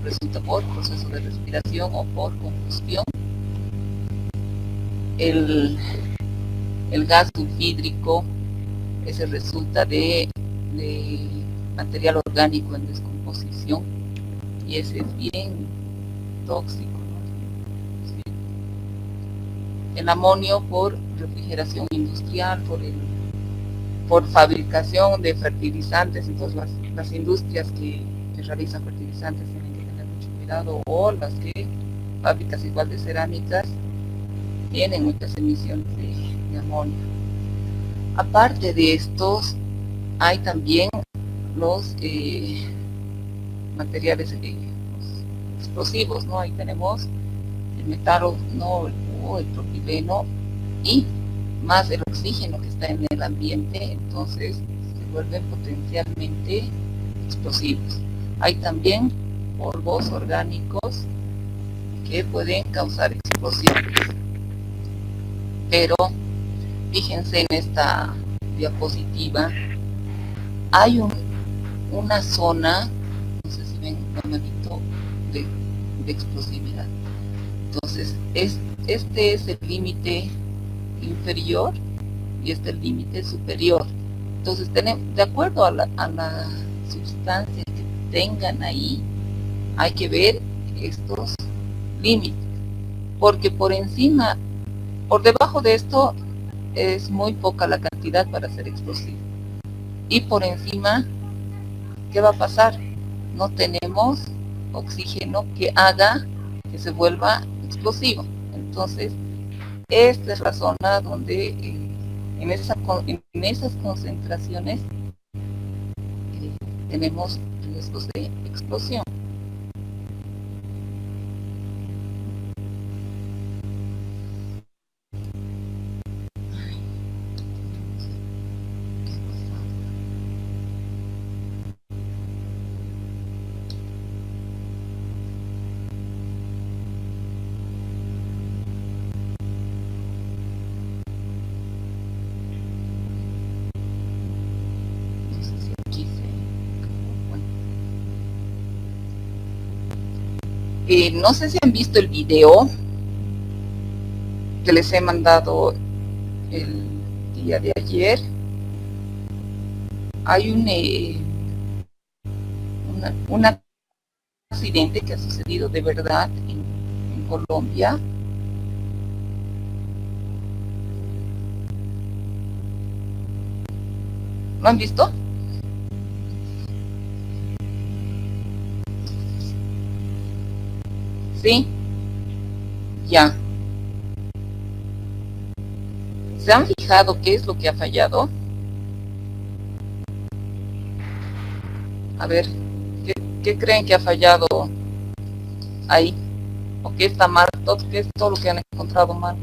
A: resulta por proceso de respiración o por combustión. El gas sulfídrico, ese resulta de material orgánico en descomposición y ese es bien tóxico, ¿no? Sí. El amonio por refrigeración industrial, por fabricación de fertilizantes. Entonces las industrias que realizan fertilizantes tienen que tener mucho cuidado, o las que fábricas igual de cerámicas tienen muchas emisiones de amonio. Aparte de estos, hay también los materiales los explosivos, ¿no? Ahí tenemos el metano, el propileno y más el oxígeno que está en el ambiente, entonces se vuelven potencialmente explosivos. Hay también polvos orgánicos que pueden causar explosiones. Pero fíjense en esta diapositiva, hay una zona, no sé si ven un numerito de explosividad. Entonces, este es el límite inferior y este es el límite superior. Entonces, de acuerdo a la sustancia que tengan ahí, hay que ver estos límites, porque por debajo de esto es muy poca la cantidad para ser explosivo, y por encima, ¿qué va a pasar? No tenemos oxígeno que haga que se vuelva explosivo. Entonces, esta es la zona donde en esas concentraciones tenemos riesgos de explosión. No sé si han visto el video que les he mandado el día de ayer. Hay un accidente que ha sucedido de verdad en Colombia. ¿Lo han visto? Sí, ya. ¿Se han fijado qué es lo que ha fallado? A ver, ¿qué creen que ha fallado ahí? ¿O qué está mal? ¿Qué es todo lo que han encontrado mal?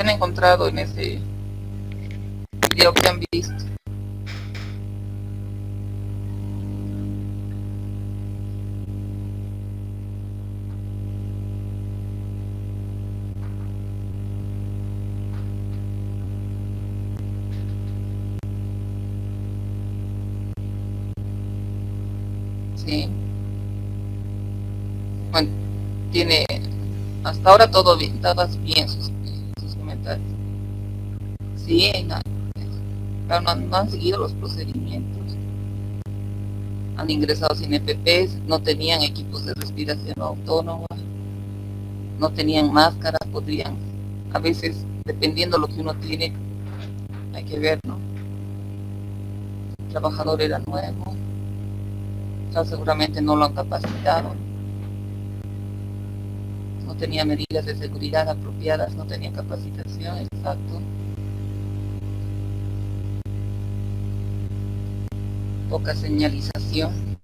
A: ¿Qué han encontrado en ese video que han visto? Sí. Bueno, tiene hasta ahora todo bien, todas bien sus comentarios. Sí, pero no han seguido los procedimientos. Han ingresado sin EPPs, no tenían equipos de respiración autónoma, no tenían máscaras, podrían, a veces, dependiendo de lo que uno tiene, hay que ver, ¿no? El trabajador era nuevo, o sea, seguramente no lo han capacitado, no tenía medidas de seguridad apropiadas, no tenía capacitación, exacto. Poca señalización.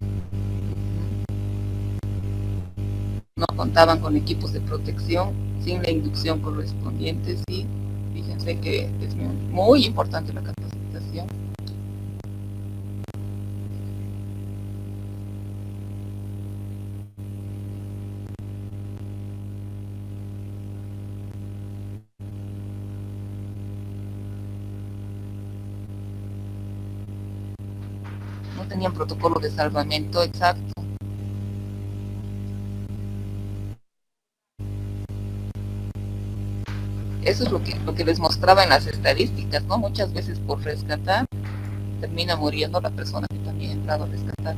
A: No contaban con equipos de protección, sin la inducción correspondiente, sí. Fíjense que es muy importante la capacitación. No tenían protocolo de salvamento exacto. Eso es lo que les mostraba en las estadísticas, ¿no? Muchas veces por rescatar termina muriendo la persona que también ha entrado a rescatar.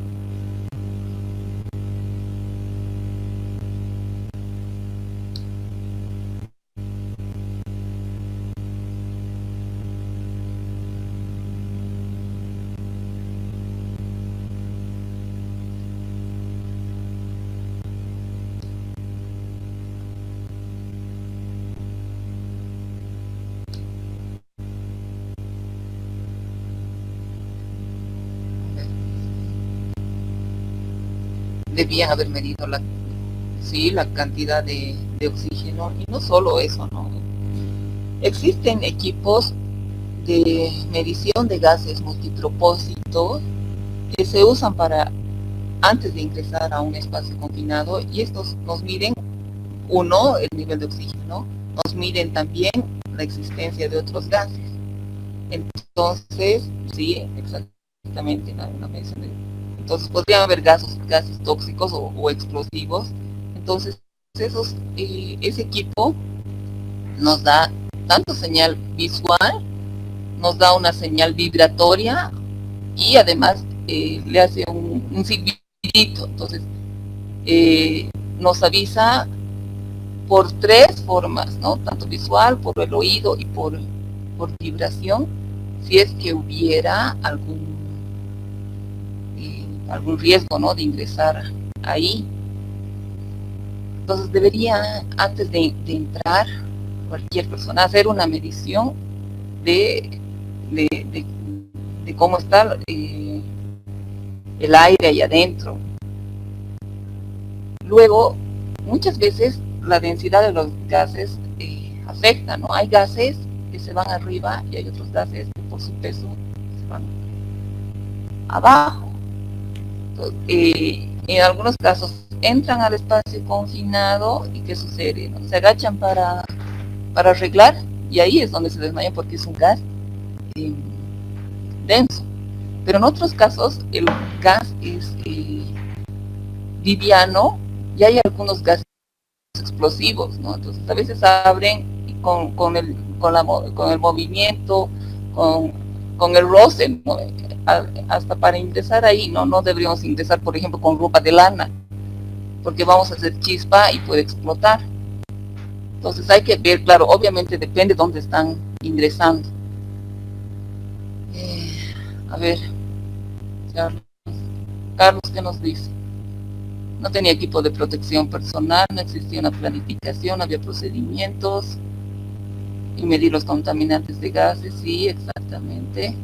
A: Debían haber medido la cantidad de oxígeno, y no solo eso, ¿no? Existen equipos de medición de gases multipropósito que se usan para antes de ingresar a un espacio confinado, y estos nos miden, uno, el nivel de oxígeno, nos miden también la existencia de otros gases. Entonces, sí, exactamente, una medición de... Entonces podrían haber gases tóxicos o explosivos. Entonces ese equipo nos da tanto señal visual, nos da una señal vibratoria, y además le hace un silbidito. Entonces nos avisa por tres formas, ¿no? Tanto visual, por el oído y por vibración, si es que hubiera algún riesgo, ¿no?, de ingresar ahí. Entonces debería, antes de entrar, cualquier persona hacer una medición de cómo está el aire ahí adentro. Luego, muchas veces la densidad de los gases afecta, ¿no? Hay gases que se van arriba y hay otros gases que por su peso se van abajo. En algunos casos entran al espacio confinado y ¿qué sucede? ¿No? Se agachan para arreglar, y ahí es donde se desmayan porque es un gas denso. Pero en otros casos el gas es liviano, y hay algunos gases explosivos, ¿no? Entonces a veces abren con el movimiento, con el roce, ¿no? Hasta para ingresar ahí, no deberíamos ingresar, por ejemplo, con ropa de lana, porque vamos a hacer chispa y puede explotar. Entonces hay que ver, claro, obviamente depende de dónde están ingresando. A ver, Carlos, ¿qué nos dice? No tenía equipo de protección personal, no existía una planificación, no había procedimientos, y medir los contaminantes de gases, sí, exactamente.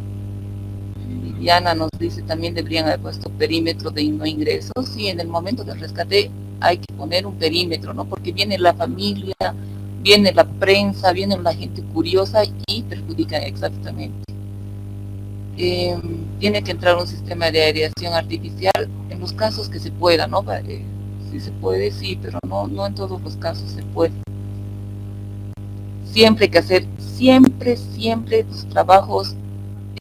A: Viviana nos dice, también deberían haber puesto perímetro de no ingresos. Sí, en el momento del rescate hay que poner un perímetro, ¿no? Porque viene la familia, viene la prensa, viene la gente curiosa y perjudican exactamente. Tiene que entrar un sistema de aireación artificial en los casos que se pueda, ¿no? Si se puede, sí, pero no en todos los casos se puede. Siempre hay que hacer, siempre los trabajos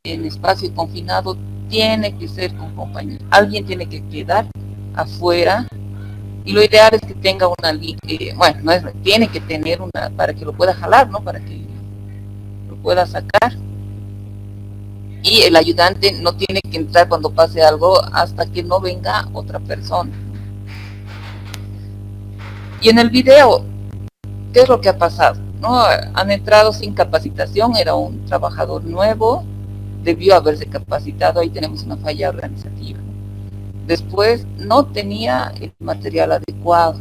A: en espacio confinado tiene que ser con compañía. Alguien tiene que quedar afuera y lo ideal es que tenga una, bueno, no es, tiene que tener una, para que lo pueda jalar, ¿no? Para que lo pueda sacar. Y el ayudante no tiene que entrar cuando pase algo hasta que no venga otra persona. Y en el video, ¿qué es lo que ha pasado? ¿No? Han entrado sin capacitación, era un trabajador nuevo, debió haberse capacitado, ahí tenemos una falla organizativa. Después no tenía el material adecuado,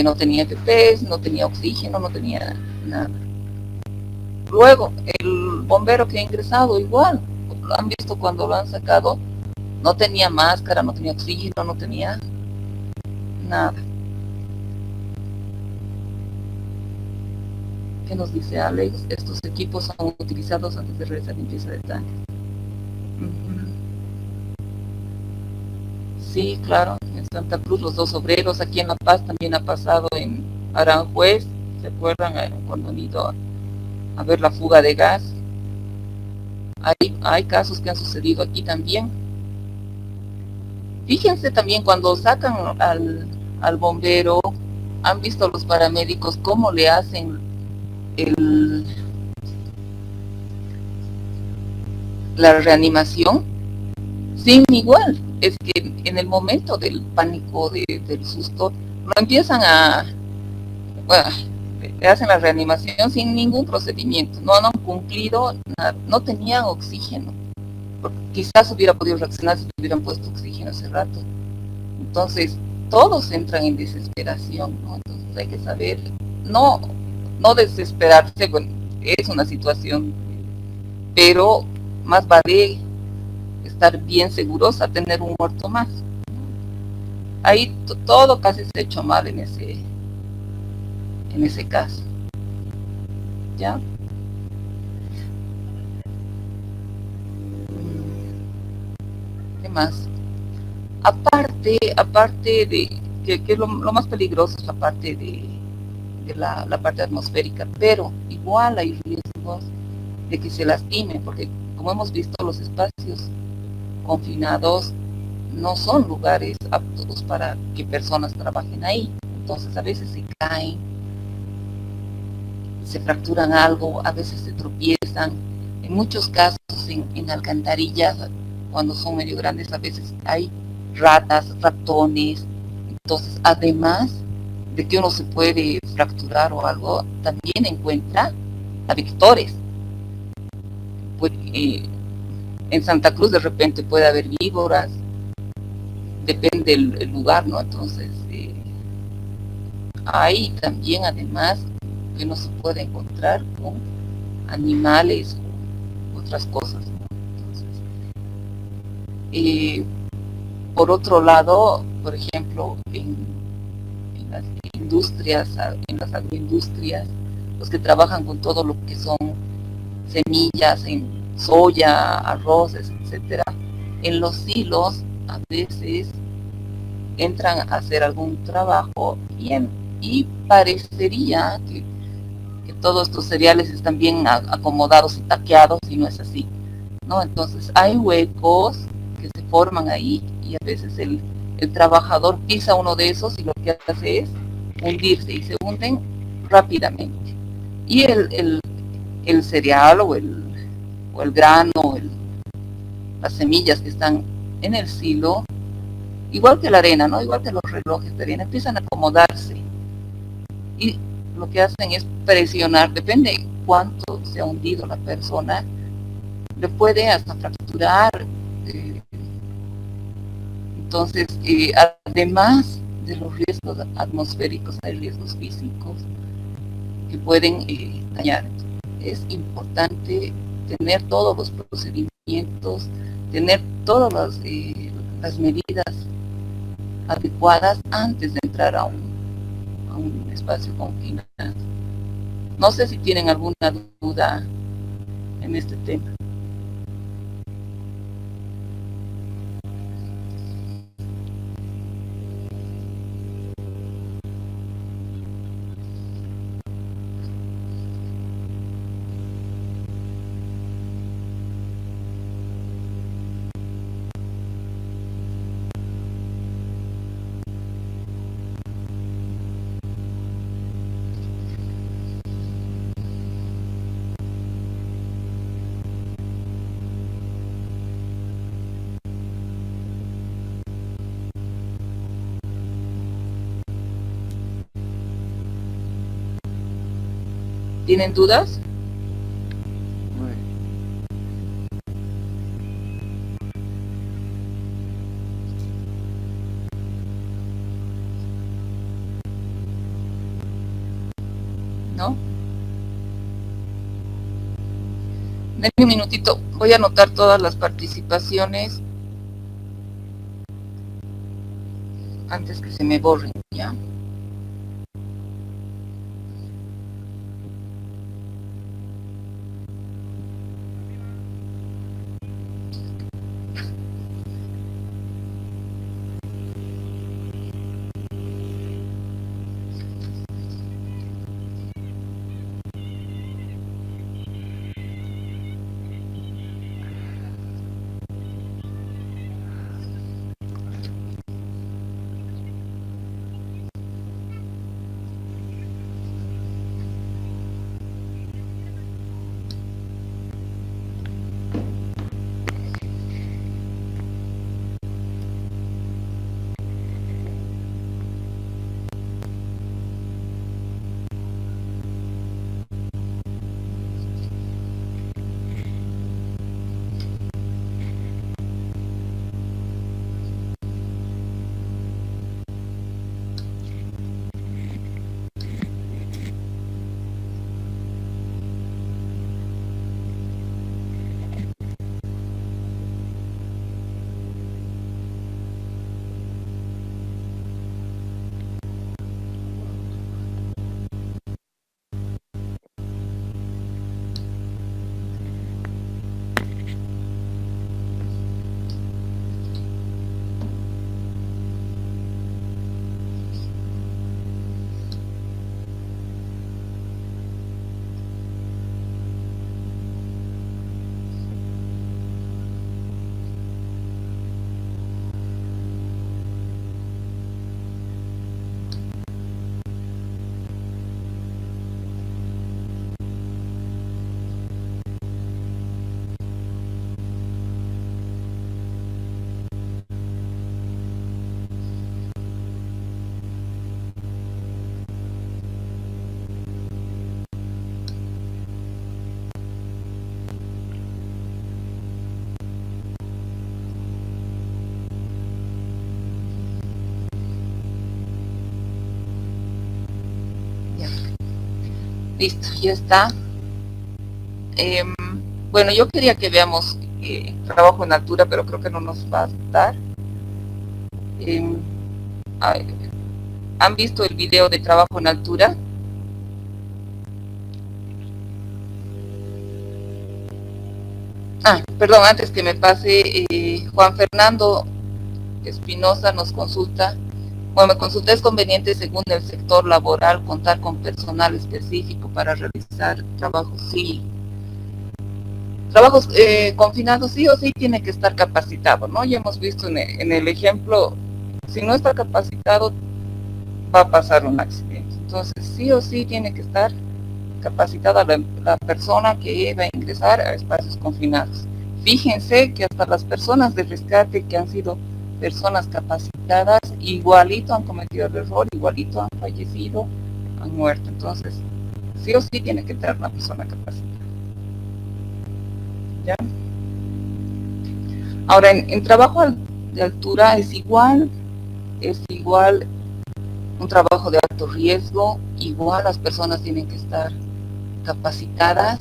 A: no tenía EPPs, no tenía oxígeno, no tenía nada. Luego, el bombero que ha ingresado igual, lo han visto cuando lo han sacado, no tenía máscara, no tenía oxígeno, no tenía nada. ¿Qué nos dice Alex? Estos equipos son utilizados antes de realizar limpieza de tanques. Sí, claro, en Santa Cruz los dos obreros, aquí en La Paz también ha pasado en Aranjuez, ¿se acuerdan? Cuando han ido a ver la fuga de gas. Hay casos que han sucedido aquí también. Fíjense también cuando sacan al bombero, han visto los paramédicos cómo le hacen la reanimación sin igual. Es que en el momento del pánico, del susto, no empiezan bueno, le hacen la reanimación sin ningún procedimiento, no han cumplido nada, no tenían oxígeno, porque quizás hubiera podido reaccionar si hubieran puesto oxígeno hace rato. Entonces todos entran en desesperación, ¿no? Entonces hay que saber, no desesperarse. Bueno, es una situación, pero más vale estar bien seguros a tener un muerto más. Ahí todo casi se ha hecho mal en ese caso. ¿Ya? ¿Qué más? Aparte de que es lo más peligroso, es la parte de la parte atmosférica, pero igual hay riesgos de que se lastimen, porque como hemos visto, los espacios confinados no son lugares aptos para que personas trabajen ahí. Entonces a veces se caen, se fracturan algo, a veces se tropiezan. En muchos casos en alcantarillas, cuando son medio grandes, a veces hay ratas, ratones. Entonces, además de que uno se puede fracturar o algo, también encuentra a vectores. Pues, en Santa Cruz de repente puede haber víboras, depende del lugar, ¿no? Entonces, hay también, además, que no se puede encontrar con animales o otras cosas, ¿no? Entonces, por otro lado, por ejemplo, en las industrias, en las agroindustrias, los que trabajan con todo lo que son semillas, en soya, arroces, etcétera, en los silos a veces entran a hacer algún trabajo y parecería que todos estos cereales están bien acomodados y taqueados, y no es así, ¿no? Entonces hay huecos que se forman ahí y a veces el trabajador pisa uno de esos y lo que hace es hundirse, y se hunden rápidamente. Y el cereal o el grano, las semillas que están en el silo, igual que la arena, ¿no? Igual que los relojes de arena, empiezan a acomodarse. Y lo que hacen es presionar, depende cuánto se ha hundido la persona, le puede hasta fracturar. Entonces, además de los riesgos atmosféricos, hay riesgos físicos que pueden dañar. Es importante tener todos los procedimientos, tener todas las medidas adecuadas antes de entrar a un espacio confinado. No sé si tienen alguna duda en este tema. ¿Tienen dudas? ¿No? Denme un minutito, voy a anotar todas las participaciones antes que se me borren, ¿ya? Listo, ya está. Bueno, yo quería que veamos trabajo en altura, pero creo que no nos va a dar. ¿Han visto el video de trabajo en altura? Perdón, antes que me pase, Juan Fernando Espinosa nos consulta. Bueno, me consulta, ¿es conveniente según el sector laboral contar con personal específico para realizar trabajos? Sí. Trabajos confinados sí o sí tiene que estar capacitado, ¿no? Ya hemos visto en el ejemplo, si no está capacitado va a pasar un accidente. Entonces sí o sí tiene que estar capacitada la persona que va a ingresar a espacios confinados. Fíjense que hasta las personas de rescate que han sido personas capacitadas, igualito han cometido el error, igualito han fallecido, han muerto. Entonces, sí o sí tiene que tener una persona capacitada. ¿Ya? Ahora, en trabajo de altura es igual un trabajo de alto riesgo, igual las personas tienen que estar capacitadas.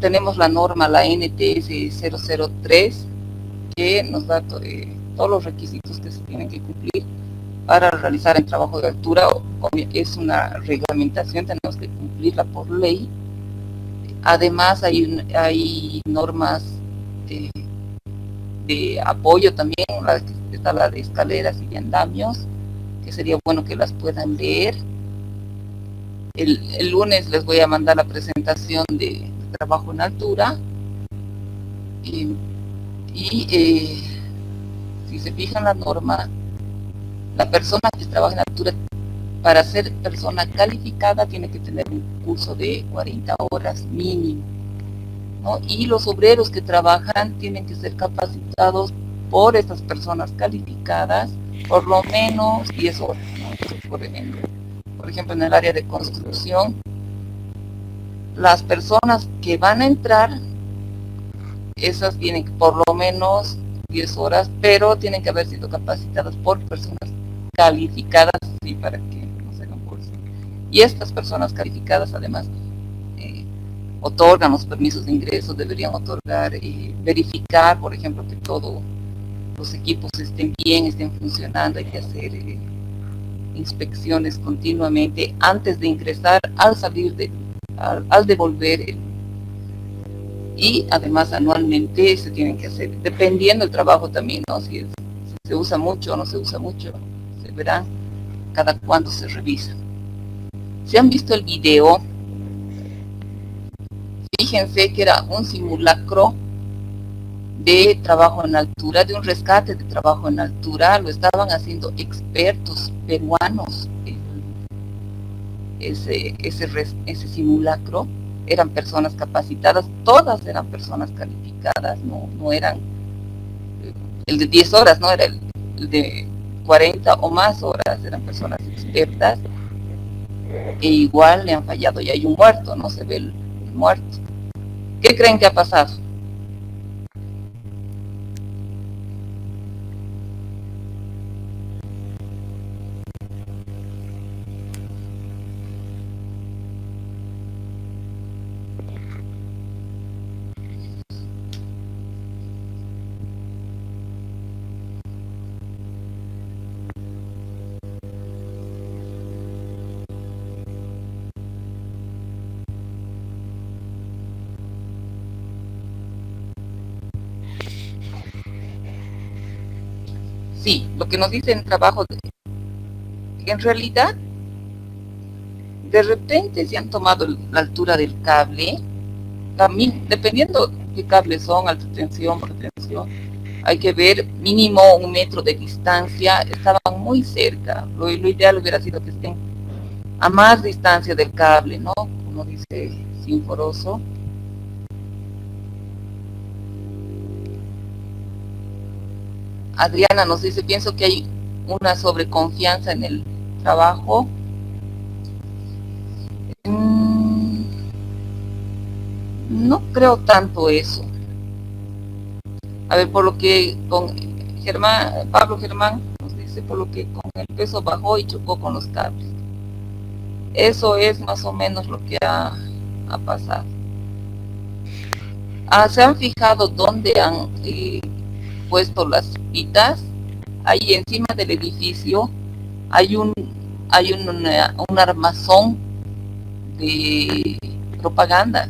A: Tenemos la norma, la NTS 003, que nos da todos los requisitos que se tienen que cumplir para realizar el trabajo de altura es una reglamentación, tenemos que cumplirla por ley. Además hay normas de apoyo también, está la de escaleras y de andamios, que sería bueno que las puedan leer. El lunes les voy a mandar la presentación de trabajo en altura. Si se fijan la norma, la persona que trabaja en altura, para ser persona calificada, tiene que tener un curso de 40 horas mínimo, ¿no? Y los obreros que trabajan tienen que ser capacitados por estas personas calificadas por lo menos 10 horas, ¿no? Por ejemplo, en el área de construcción, las personas que van a entrar, esas tienen por lo menos 10 horas, pero tienen que haber sido capacitadas por personas calificadas, sí, para que no se hagan curso. Y estas personas calificadas, además, otorgan los permisos de ingreso, deberían otorgar, verificar, por ejemplo, que todos los equipos estén bien, estén funcionando. Hay que hacer inspecciones continuamente antes de ingresar, al salir, al devolver. Y además anualmente se tienen que hacer, dependiendo del trabajo también, ¿no? Si se usa mucho o no se usa mucho, se verán cada cuándo se revisa. Si han visto el video, fíjense que era un simulacro de trabajo en altura, de un rescate de trabajo en altura. Lo estaban haciendo expertos peruanos. Ese simulacro, eran personas capacitadas, todas eran personas calificadas, no eran el de 10 horas, no era el de 40 o más horas, eran personas expertas, e igual le han fallado y hay un muerto, no se ve el muerto. ¿Qué creen que ha pasado? Sí, lo que nos dice en trabajo, en realidad, de repente se han tomado la altura del cable, también, dependiendo qué cables son, alta tensión, baja tensión, hay que ver mínimo 1 metro de distancia, estaban muy cerca, lo ideal hubiera sido que estén a más distancia del cable, ¿no? Como dice Sinforoso. Adriana nos dice, pienso que hay una sobreconfianza en el trabajo. No creo tanto eso. A ver, por lo que con Pablo Germán nos dice, por lo que con el peso bajó y chocó con los cables. Eso es más o menos lo que ha pasado. ¿Se han fijado dónde han puesto las pitas? Ahí encima del edificio hay un armazón de propaganda,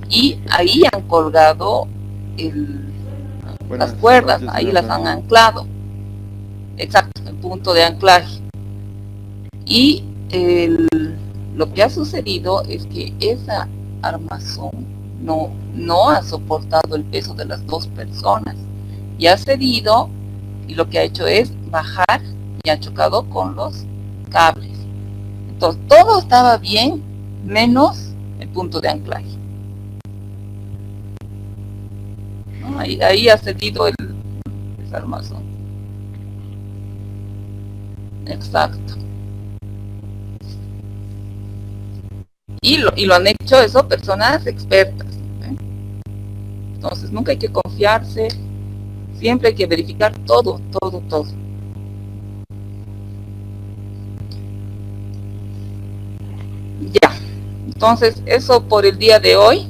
A: y ahí han colgado las cuerdas, ahí las han anclado. Exacto, el punto de anclaje. Y lo que ha sucedido es que esa armazón no ha soportado el peso de las dos personas y ha cedido, y lo que ha hecho es bajar y ha chocado con los cables. Entonces todo estaba bien menos el punto de anclaje, ¿no? Ahí ha cedido ese armazón. Exacto. Y lo han hecho eso personas expertas, ¿eh? Entonces nunca hay que confiarse, siempre hay que verificar todo. Ya, entonces eso por el día de hoy.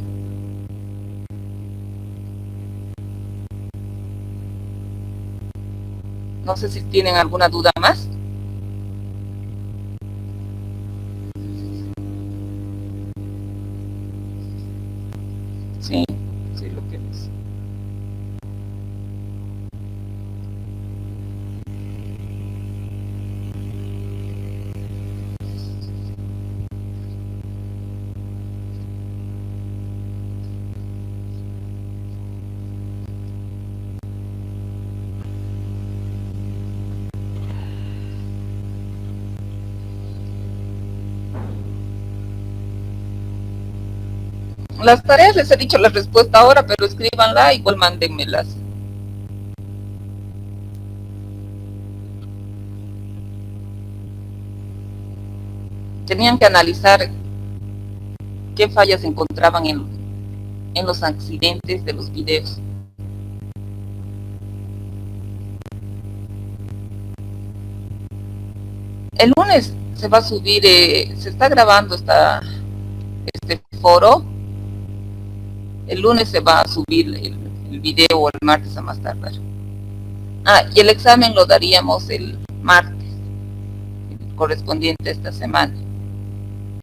A: No sé si tienen alguna duda más. Sí, sí, lo que es. Las tareas les he dicho la respuesta ahora, pero escríbanla, igual mándenmelas. Tenían que analizar qué fallas encontraban en los accidentes de los videos. El lunes se va a subir, se está grabando este foro. El lunes se va a subir el video, o el martes a más tardar. Y el examen lo daríamos el martes, el correspondiente a esta semana.